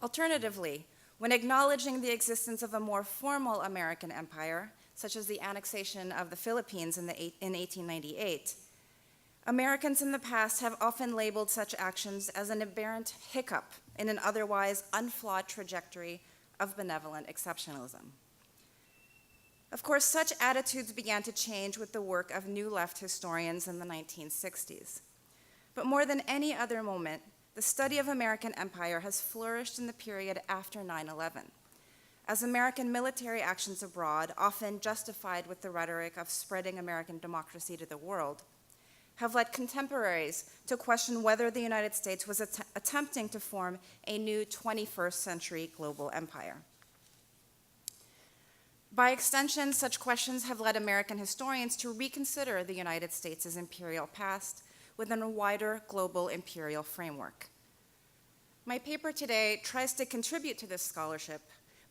Alternatively, when acknowledging the existence of a more formal American empire, such as the annexation of the Philippines in 1898, Americans in the past have often labeled such actions as an aberrant hiccup in an otherwise unflawed trajectory of benevolent exceptionalism. Of course, such attitudes began to change with the work of New Left historians in the 1960s. But more than any other moment, the study of American empire has flourished in the period after 9/11, as American military actions abroad, often justified with the rhetoric of spreading American democracy to the world, have led contemporaries to question whether the United States was attempting to form a new 21st century global empire. By extension, such questions have led American historians to reconsider the United States' imperial past within a wider global imperial framework. My paper today tries to contribute to this scholarship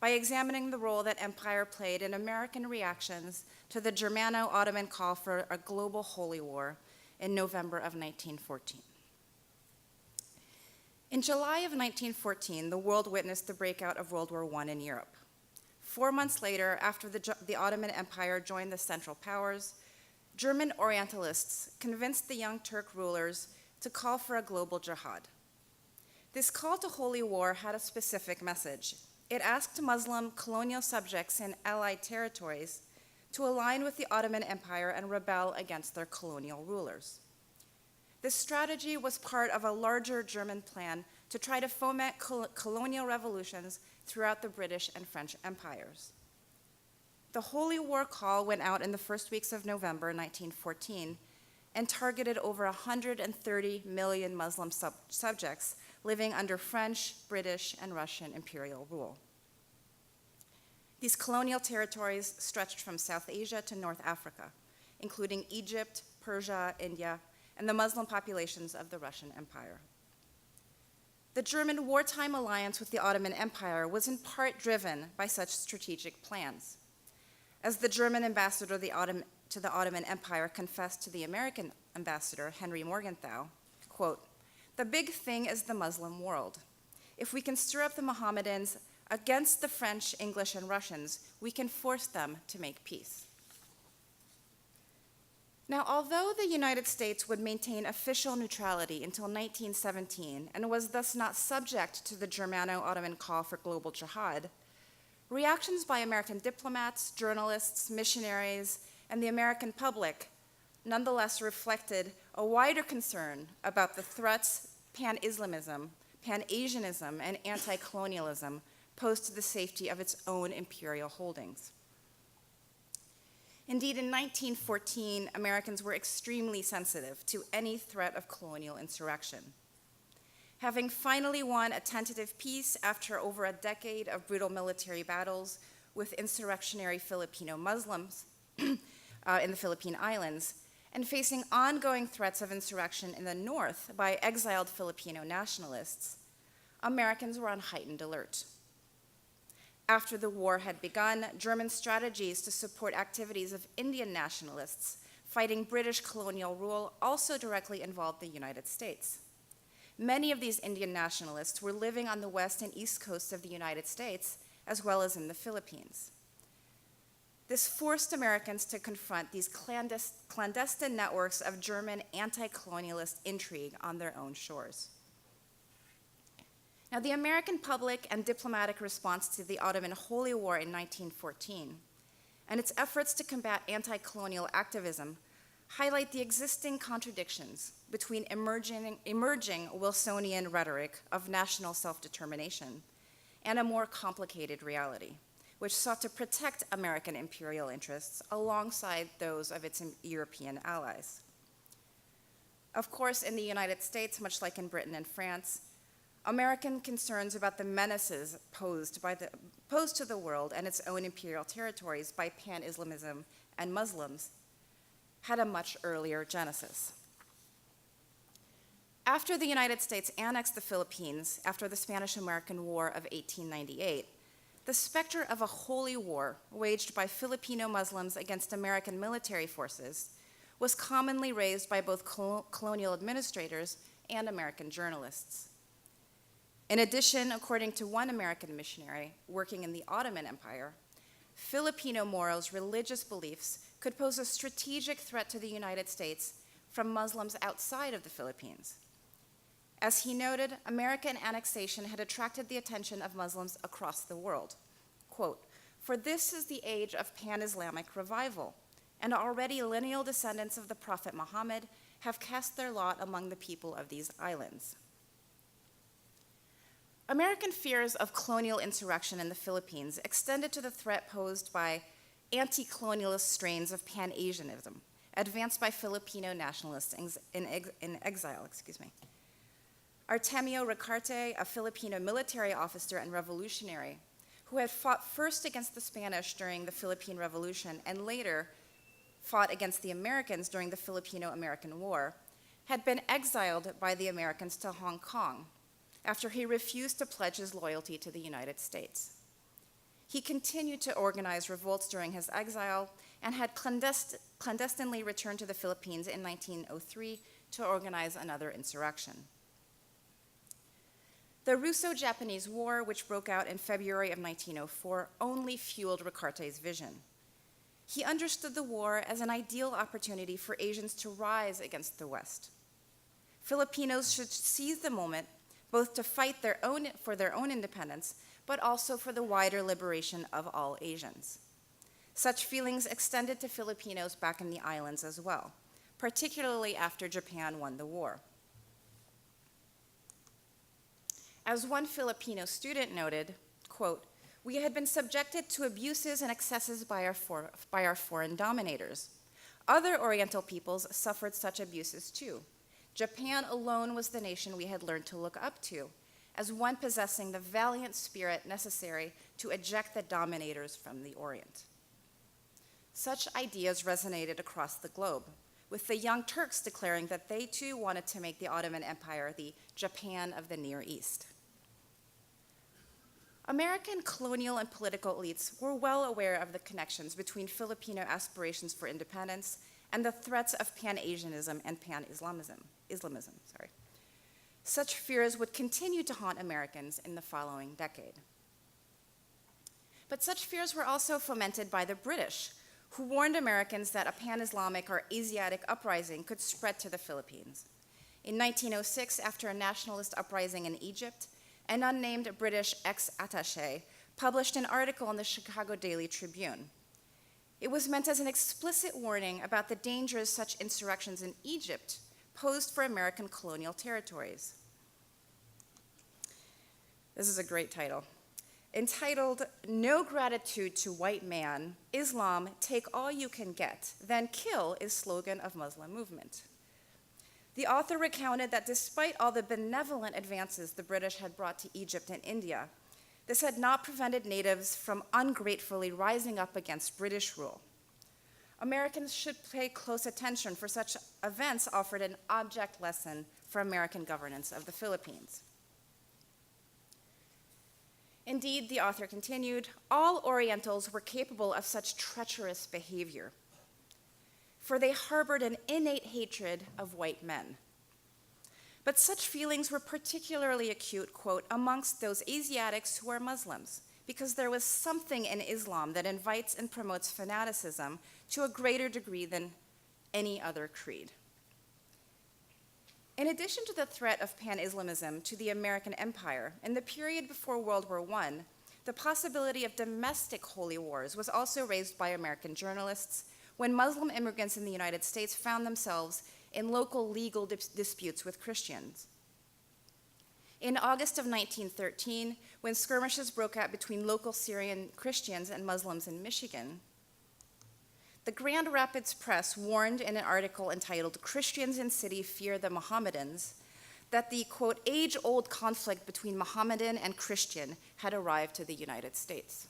by examining the role that empire played in American reactions to the Germano-Ottoman call for a global holy war in November of 1914. In July of 1914, the world witnessed the breakout of World War I in Europe. 4 months later, after the Ottoman Empire joined the Central Powers, German Orientalists convinced the young Turk rulers to call for a global jihad. This call to holy war had a specific message. It asked Muslim colonial subjects in allied territories to align with the Ottoman Empire and rebel against their colonial rulers. This strategy was part of a larger German plan to try to foment colonial revolutions throughout the British and French empires. The Holy War call went out in the first weeks of November 1914 and targeted over 130 million Muslim subjects living under French, British, and Russian imperial rule. These colonial territories stretched from South Asia to North Africa, including Egypt, Persia, India, and the Muslim populations of the Russian Empire. The German wartime alliance with the Ottoman Empire was in part driven by such strategic plans. As the German ambassador to the Ottoman Empire confessed to the American ambassador, Henry Morgenthau, quote, "The big thing is the Muslim world. If we can stir up the Mohammedans against the French, English, and Russians, we can force them to make peace." Now, although the United States would maintain official neutrality until 1917 and was thus not subject to the Germano-Ottoman call for global jihad, reactions by American diplomats, journalists, missionaries, and the American public nonetheless reflected a wider concern about the threats pan-Islamism, pan-Asianism, and anti-colonialism posed to the safety of its own imperial holdings. Indeed, in 1914, Americans were extremely sensitive to any threat of colonial insurrection. Having finally won a tentative peace after over a decade of brutal military battles with insurrectionary Filipino Muslims in the Philippine Islands, and facing ongoing threats of insurrection in the north by exiled Filipino nationalists, Americans were on heightened alert. After the war had begun, German strategies to support activities of Indian nationalists fighting British colonial rule also directly involved the United States. Many of these Indian nationalists were living on the west and east coasts of the United States, as well as in the Philippines. This forced Americans to confront these clandestine networks of German anti-colonialist intrigue on their own shores. Now, the American public and diplomatic response to the Ottoman Holy War in 1914 and its efforts to combat anti-colonial activism highlight the existing contradictions between emerging Wilsonian rhetoric of national self-determination and a more complicated reality, which sought to protect American imperial interests alongside those of its European allies. Of course, in the United States, much like in Britain and France, American concerns about the menaces posed to the world and its own imperial territories by pan-Islamism and Muslims had a much earlier genesis. After the United States annexed the Philippines after the Spanish-American War of 1898, the specter of a holy war waged by Filipino Muslims against American military forces was commonly raised by both colonial administrators and American journalists. In addition, according to one American missionary working in the Ottoman Empire, Filipino morals' religious beliefs could pose a strategic threat to the United States from Muslims outside of the Philippines. As he noted, American annexation had attracted the attention of Muslims across the world. Quote, "For this is the age of pan-Islamic revival, and already lineal descendants of the Prophet Muhammad have cast their lot among the people of these islands." American fears of colonial insurrection in the Philippines extended to the threat posed by anti-colonialist strains of pan-Asianism, advanced by Filipino nationalists in exile. Artemio Ricarte, a Filipino military officer and revolutionary, who had fought first against the Spanish during the Philippine Revolution and later fought against the Americans during the Filipino-American War, had been exiled by the Americans to Hong Kong after he refused to pledge his loyalty to the United States. He continued to organize revolts during his exile and had clandestinely returned to the Philippines in 1903 to organize another insurrection. The Russo-Japanese War, which broke out in February of 1904, only fueled Ricarte's vision. He understood the war as an ideal opportunity for Asians to rise against the West. Filipinos should seize the moment both to fight for their own independence, but also for the wider liberation of all Asians. Such feelings extended to Filipinos back in the islands as well, particularly after Japan won the war. As one Filipino student noted, quote, "We had been subjected to abuses and excesses by our foreign dominators. Other Oriental peoples suffered such abuses too. Japan alone was the nation we had learned to look up to, as one possessing the valiant spirit necessary to eject the dominators from the Orient." Such ideas resonated across the globe, with the Young Turks declaring that they too wanted to make the Ottoman Empire the Japan of the Near East. American colonial and political elites were well aware of the connections between Filipino aspirations for independence and the threats of Pan-Asianism and Pan-Islamism. Such fears would continue to haunt Americans in the following decade. But such fears were also fomented by the British, who warned Americans that a Pan-Islamic or Asiatic uprising could spread to the Philippines. In 1906, after a nationalist uprising in Egypt, an unnamed British ex-attaché published an article in the Chicago Daily Tribune. It was meant as an explicit warning about the dangers such insurrections in Egypt posed for American colonial territories. This is a great title. Entitled, "No Gratitude to White Man, Islam, Take All You Can Get, Then Kill" is slogan of Muslim movement. The author recounted that despite all the benevolent advances the British had brought to Egypt and India, this had not prevented natives from ungratefully rising up against British rule. Americans should pay close attention, for such events offered an object lesson for American governance of the Philippines. Indeed, the author continued, all Orientals were capable of such treacherous behavior, for they harbored an innate hatred of white men. But such feelings were particularly acute, quote, amongst those Asiatics who are Muslims, because there was something in Islam that invites and promotes fanaticism to a greater degree than any other creed. In addition to the threat of Pan-Islamism to the American empire, in the period before World War I, the possibility of domestic holy wars was also raised by American journalists when Muslim immigrants in the United States found themselves in local legal disputes with Christians. In August of 1913, when skirmishes broke out between local Syrian Christians and Muslims in Michigan, the Grand Rapids Press warned in an article entitled "Christians in City Fear the Mohammedans" that the, quote, age-old conflict between Mohammedan and Christian had arrived to the United States.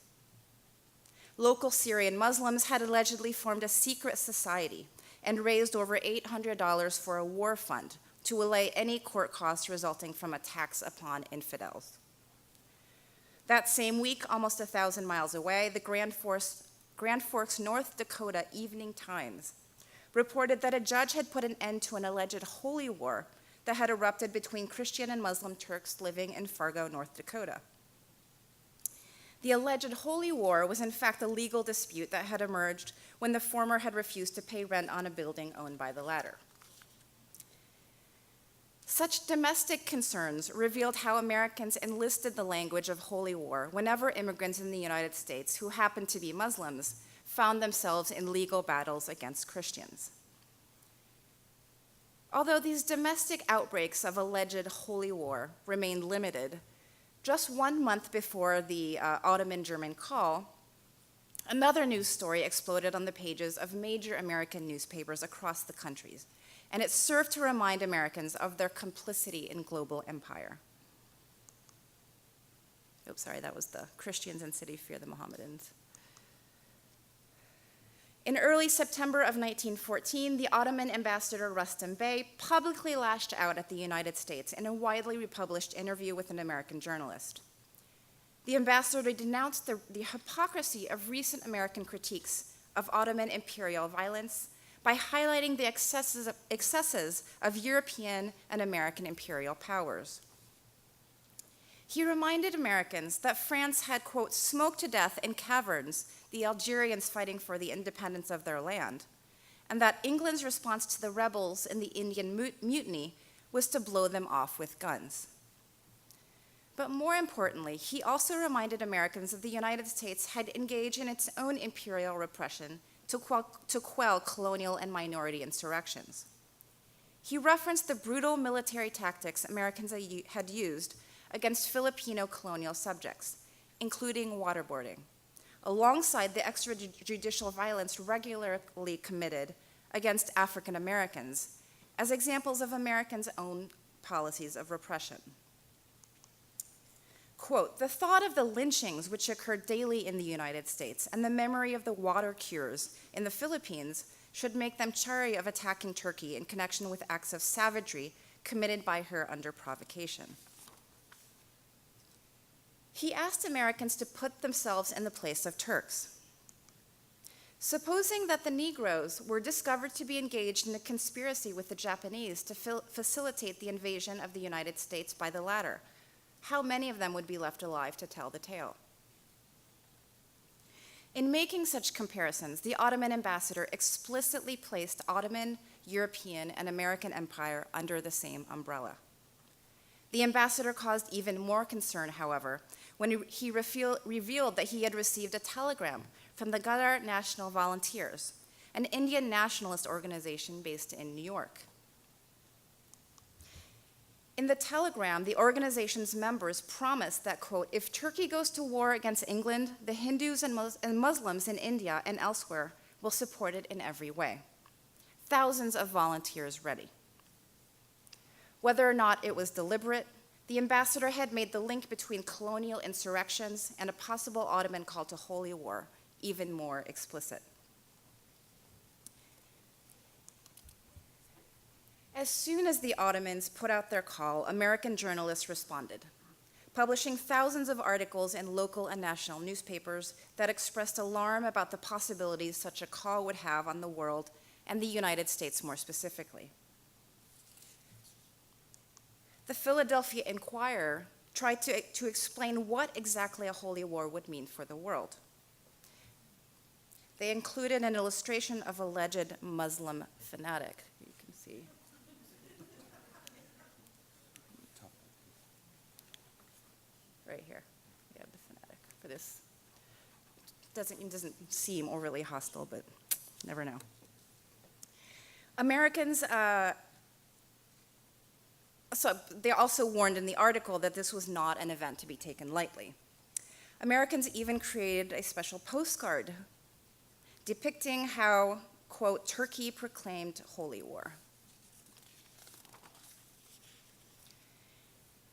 Local Syrian Muslims had allegedly formed a secret society and raised over $800 for a war fund to allay any court costs resulting from attacks upon infidels. That same week, almost 1,000 miles away, the Grand Forks, North Dakota Evening Times reported that a judge had put an end to an alleged holy war that had erupted between Christian and Muslim Turks living in Fargo, North Dakota. The alleged holy war was in fact a legal dispute that had emerged when the former had refused to pay rent on a building owned by the latter. Such domestic concerns revealed how Americans enlisted the language of holy war whenever immigrants in the United States who happened to be Muslims found themselves in legal battles against Christians. Although these domestic outbreaks of alleged holy war remained limited, just 1 month before the Ottoman-German call, another news story exploded on the pages of major American newspapers across the countries, and it served to remind Americans of their complicity in global empire. Oops, sorry, that was the Christians in city fear the Mohammedans. In early September of 1914, the Ottoman ambassador Rustam Bey publicly lashed out at the United States in a widely republished interview with an American journalist. The ambassador denounced the hypocrisy of recent American critiques of Ottoman imperial violence by highlighting the excesses of European and American imperial powers. He reminded Americans that France had, quote, smoked to death in caverns the Algerians fighting for the independence of their land, and that England's response to the rebels in the Indian Mutiny was to blow them off with guns. But more importantly, he also reminded Americans that the United States had engaged in its own imperial repression to quell colonial and minority insurrections. He referenced the brutal military tactics Americans had used against Filipino colonial subjects, including waterboarding, alongside the extrajudicial violence regularly committed against African Americans as examples of Americans' own policies of repression. Quote, the thought of the lynchings which occurred daily in the United States and the memory of the water cures in the Philippines should make them chary of attacking Turkey in connection with acts of savagery committed by her under provocation. He asked Americans to put themselves in the place of Turks. Supposing that the Negroes were discovered to be engaged in a conspiracy with the Japanese to facilitate the invasion of the United States by the latter, how many of them would be left alive to tell the tale? In making such comparisons, the Ottoman ambassador explicitly placed Ottoman, European, and American empire under the same umbrella. The ambassador caused even more concern, however, when he revealed that he had received a telegram from the Qatar National Volunteers, an Indian nationalist organization based in New York. In the telegram, the organization's members promised that, quote, if Turkey goes to war against England, the Hindus and Muslims in India and elsewhere will support it in every way. Thousands of volunteers ready. Whether or not it was deliberate, the ambassador had made the link between colonial insurrections and a possible Ottoman call to holy war even more explicit. As soon as the Ottomans put out their call, American journalists responded, publishing thousands of articles in local and national newspapers that expressed alarm about the possibilities such a call would have on the world and the United States more specifically. The Philadelphia Inquirer tried to explain what exactly a holy war would mean for the world. They included an illustration of alleged Muslim fanatic. You can see. Right here, we have the fanatic for this. Doesn't seem overly hostile, but never know. Americans, so they also warned in the article that this was not an event to be taken lightly. Americans even created a special postcard depicting how, quote, Turkey proclaimed holy war.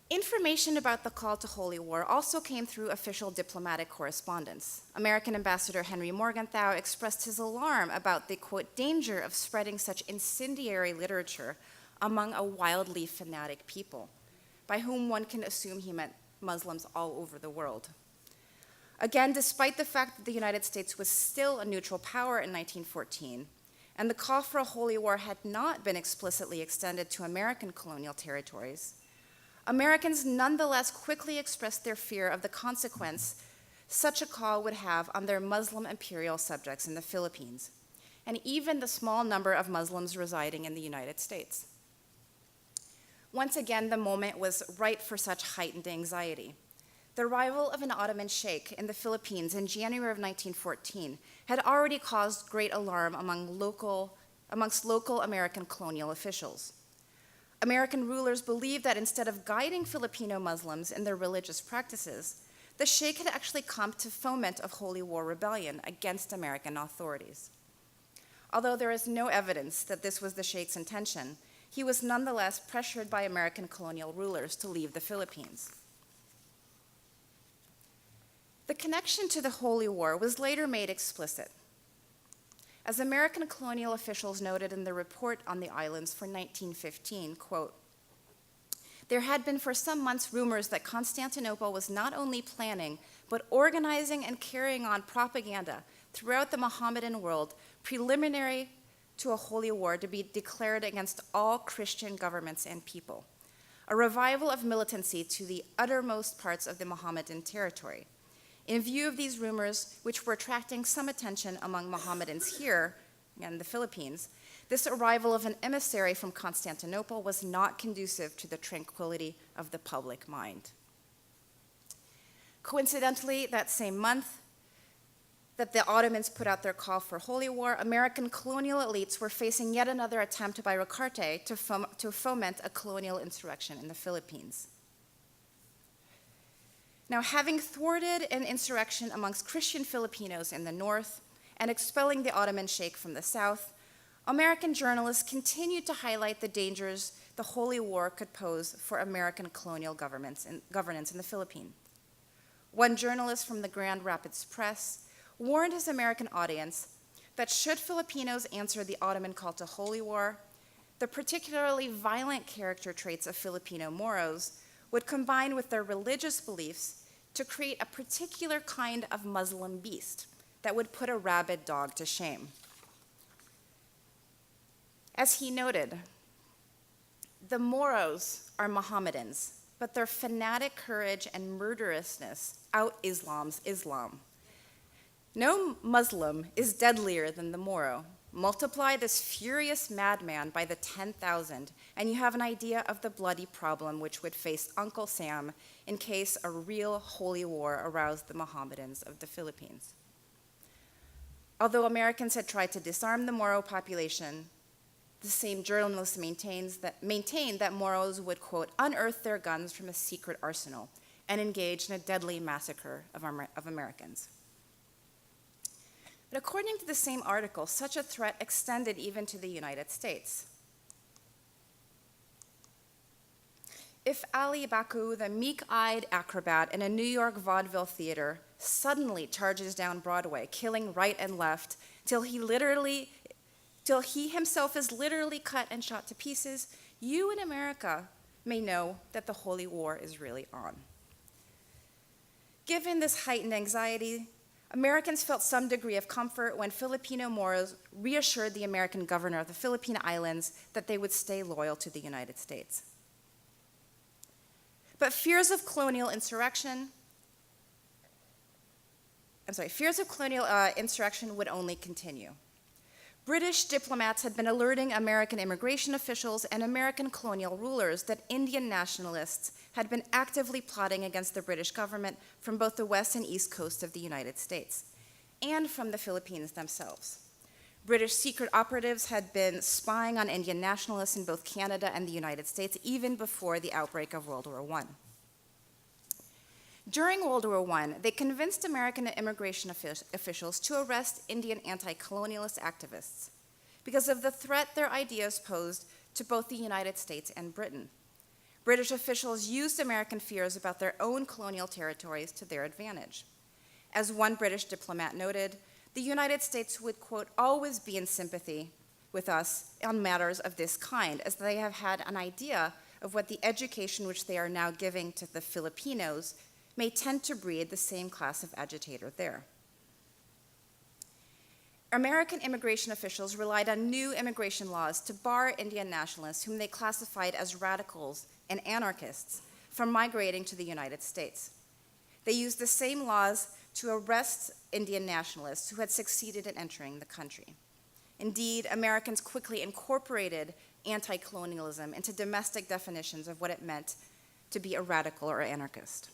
Information about the call to holy war also came through official diplomatic correspondence. American Ambassador Henry Morgenthau expressed his alarm about the, quote, danger of spreading such incendiary literature among a wildly fanatic people, by whom one can assume he meant Muslims all over the world. Again, despite the fact that the United States was still a neutral power in 1914, and the call for a holy war had not been explicitly extended to American colonial territories, Americans nonetheless quickly expressed their fear of the consequence such a call would have on their Muslim imperial subjects in the Philippines, and even the small number of Muslims residing in the United States. Once again, the moment was ripe for such heightened anxiety. The arrival of an Ottoman sheikh in the Philippines in January of 1914 had already caused great alarm amongst local American colonial officials. American rulers believed that instead of guiding Filipino Muslims in their religious practices, the sheikh had actually come to foment a holy war rebellion against American authorities. Although there is no evidence that this was the sheikh's intention, he was nonetheless pressured by American colonial rulers to leave the Philippines. The connection to the Holy War was later made explicit. As American colonial officials noted in the report on the islands for 1915, quote, "There had been for some months rumors that Constantinople was not only planning, but organizing and carrying on propaganda throughout the Mohammedan world preliminary to a holy war to be declared against all Christian governments and people, a revival of militancy to the uttermost parts of the Mohammedan territory. In view of these rumors, which were attracting some attention among Mohammedans here and the Philippines, this arrival of an emissary from Constantinople was not conducive to the tranquility of the public mind." Coincidentally, that same month that the Ottomans put out their call for holy war, American colonial elites were facing yet another attempt by Ricarte to foment a colonial insurrection in the Philippines. Now, having thwarted an insurrection amongst Christian Filipinos in the north and expelling the Ottoman Sheikh from the south, American journalists continued to highlight the dangers the Holy War could pose for American colonial governance in the Philippines. One journalist from the Grand Rapids Press warned his American audience that should Filipinos answer the Ottoman call to holy war, the particularly violent character traits of Filipino Moros would combine with their religious beliefs to create a particular kind of Muslim beast that would put a rabid dog to shame. As he noted, the Moros are Mohammedans, but their fanatic courage and murderousness out-Islams Islam. No Muslim is deadlier than the Moro. Multiply this furious madman by the 10,000, and you have an idea of the bloody problem which would face Uncle Sam in case a real holy war aroused the Mohammedans of the Philippines. Although Americans had tried to disarm the Moro population, the same journalist maintained that Moros would, quote, "unearth their guns from a secret arsenal and engage in a deadly massacre of Americans." But according to the same article, such a threat extended even to the United States. If Ali Baku, the meek-eyed acrobat in a New York vaudeville theater, suddenly charges down Broadway, killing right and left, till he himself is literally cut and shot to pieces, you in America may know that the Holy War is really on. Given this heightened anxiety, Americans felt some degree of comfort when Filipino Moros reassured the American governor of the Philippine Islands that they would stay loyal to the United States. But fears of colonial insurrection would only continue. British diplomats had been alerting American immigration officials and American colonial rulers that Indian nationalists had been actively plotting against the British government from both the west and east coast of the United States, and from the Philippines themselves. British secret operatives had been spying on Indian nationalists in both Canada and the United States even before the outbreak of World War I. During World War I, they convinced American immigration officials to arrest Indian anti-colonialist activists because of the threat their ideas posed to both the United States and Britain. British officials used American fears about their own colonial territories to their advantage. As one British diplomat noted, the United States would, quote, "always be in sympathy with us on matters of this kind, as they have had an idea of what the education which they are now giving to the Filipinos may tend to breed the same class of agitator there." American immigration officials relied on new immigration laws to bar Indian nationalists, whom they classified as radicals and anarchists, from migrating to the United States. They used the same laws to arrest Indian nationalists who had succeeded in entering the country. Indeed, Americans quickly incorporated anti-colonialism into domestic definitions of what it meant to be a radical or anarchist.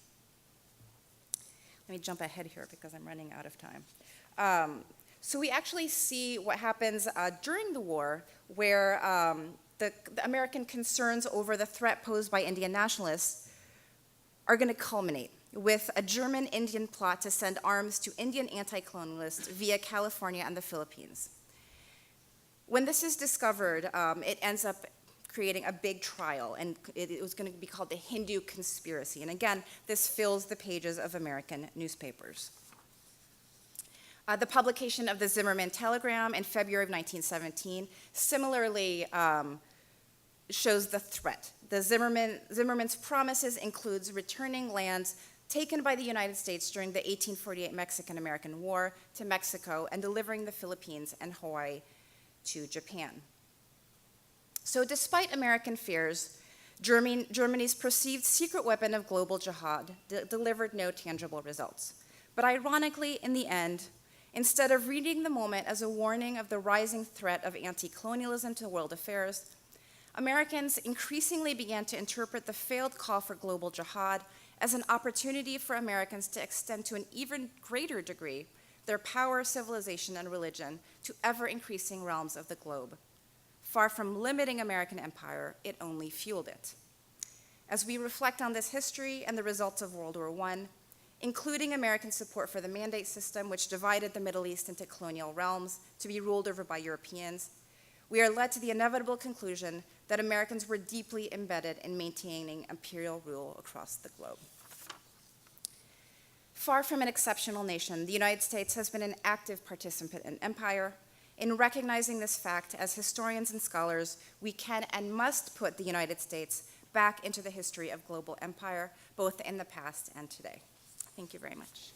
Let me jump ahead here because I'm running out of time. So we actually see what happens during the war, where the American concerns over the threat posed by Indian nationalists are going to culminate with a German-Indian plot to send arms to Indian anti-colonialists via California and the Philippines. When this is discovered, it ends up creating a big trial, and it was going to be called the Hindu Conspiracy. And again, this fills the pages of American newspapers. The publication of the Zimmerman Telegram in February of 1917 similarly shows the threat. The Zimmerman's promises includes returning lands taken by the United States during the 1848 Mexican-American War to Mexico and delivering the Philippines and Hawaii to Japan. So despite American fears, Germany's perceived secret weapon of global jihad delivered no tangible results. But ironically, in the end, instead of reading the moment as a warning of the rising threat of anti-colonialism to world affairs, Americans increasingly began to interpret the failed call for global jihad as an opportunity for Americans to extend to an even greater degree their power, civilization, and religion to ever-increasing realms of the globe. Far from limiting American empire, it only fueled it. As we reflect on this history and the results of World War I, including American support for the mandate system, which divided the Middle East into colonial realms to be ruled over by Europeans, we are led to the inevitable conclusion that Americans were deeply embedded in maintaining imperial rule across the globe. Far from an exceptional nation, the United States has been an active participant in empire. In recognizing this fact, as historians and scholars, we can and must put the United States back into the history of global empire, both in the past and today. Thank you very much.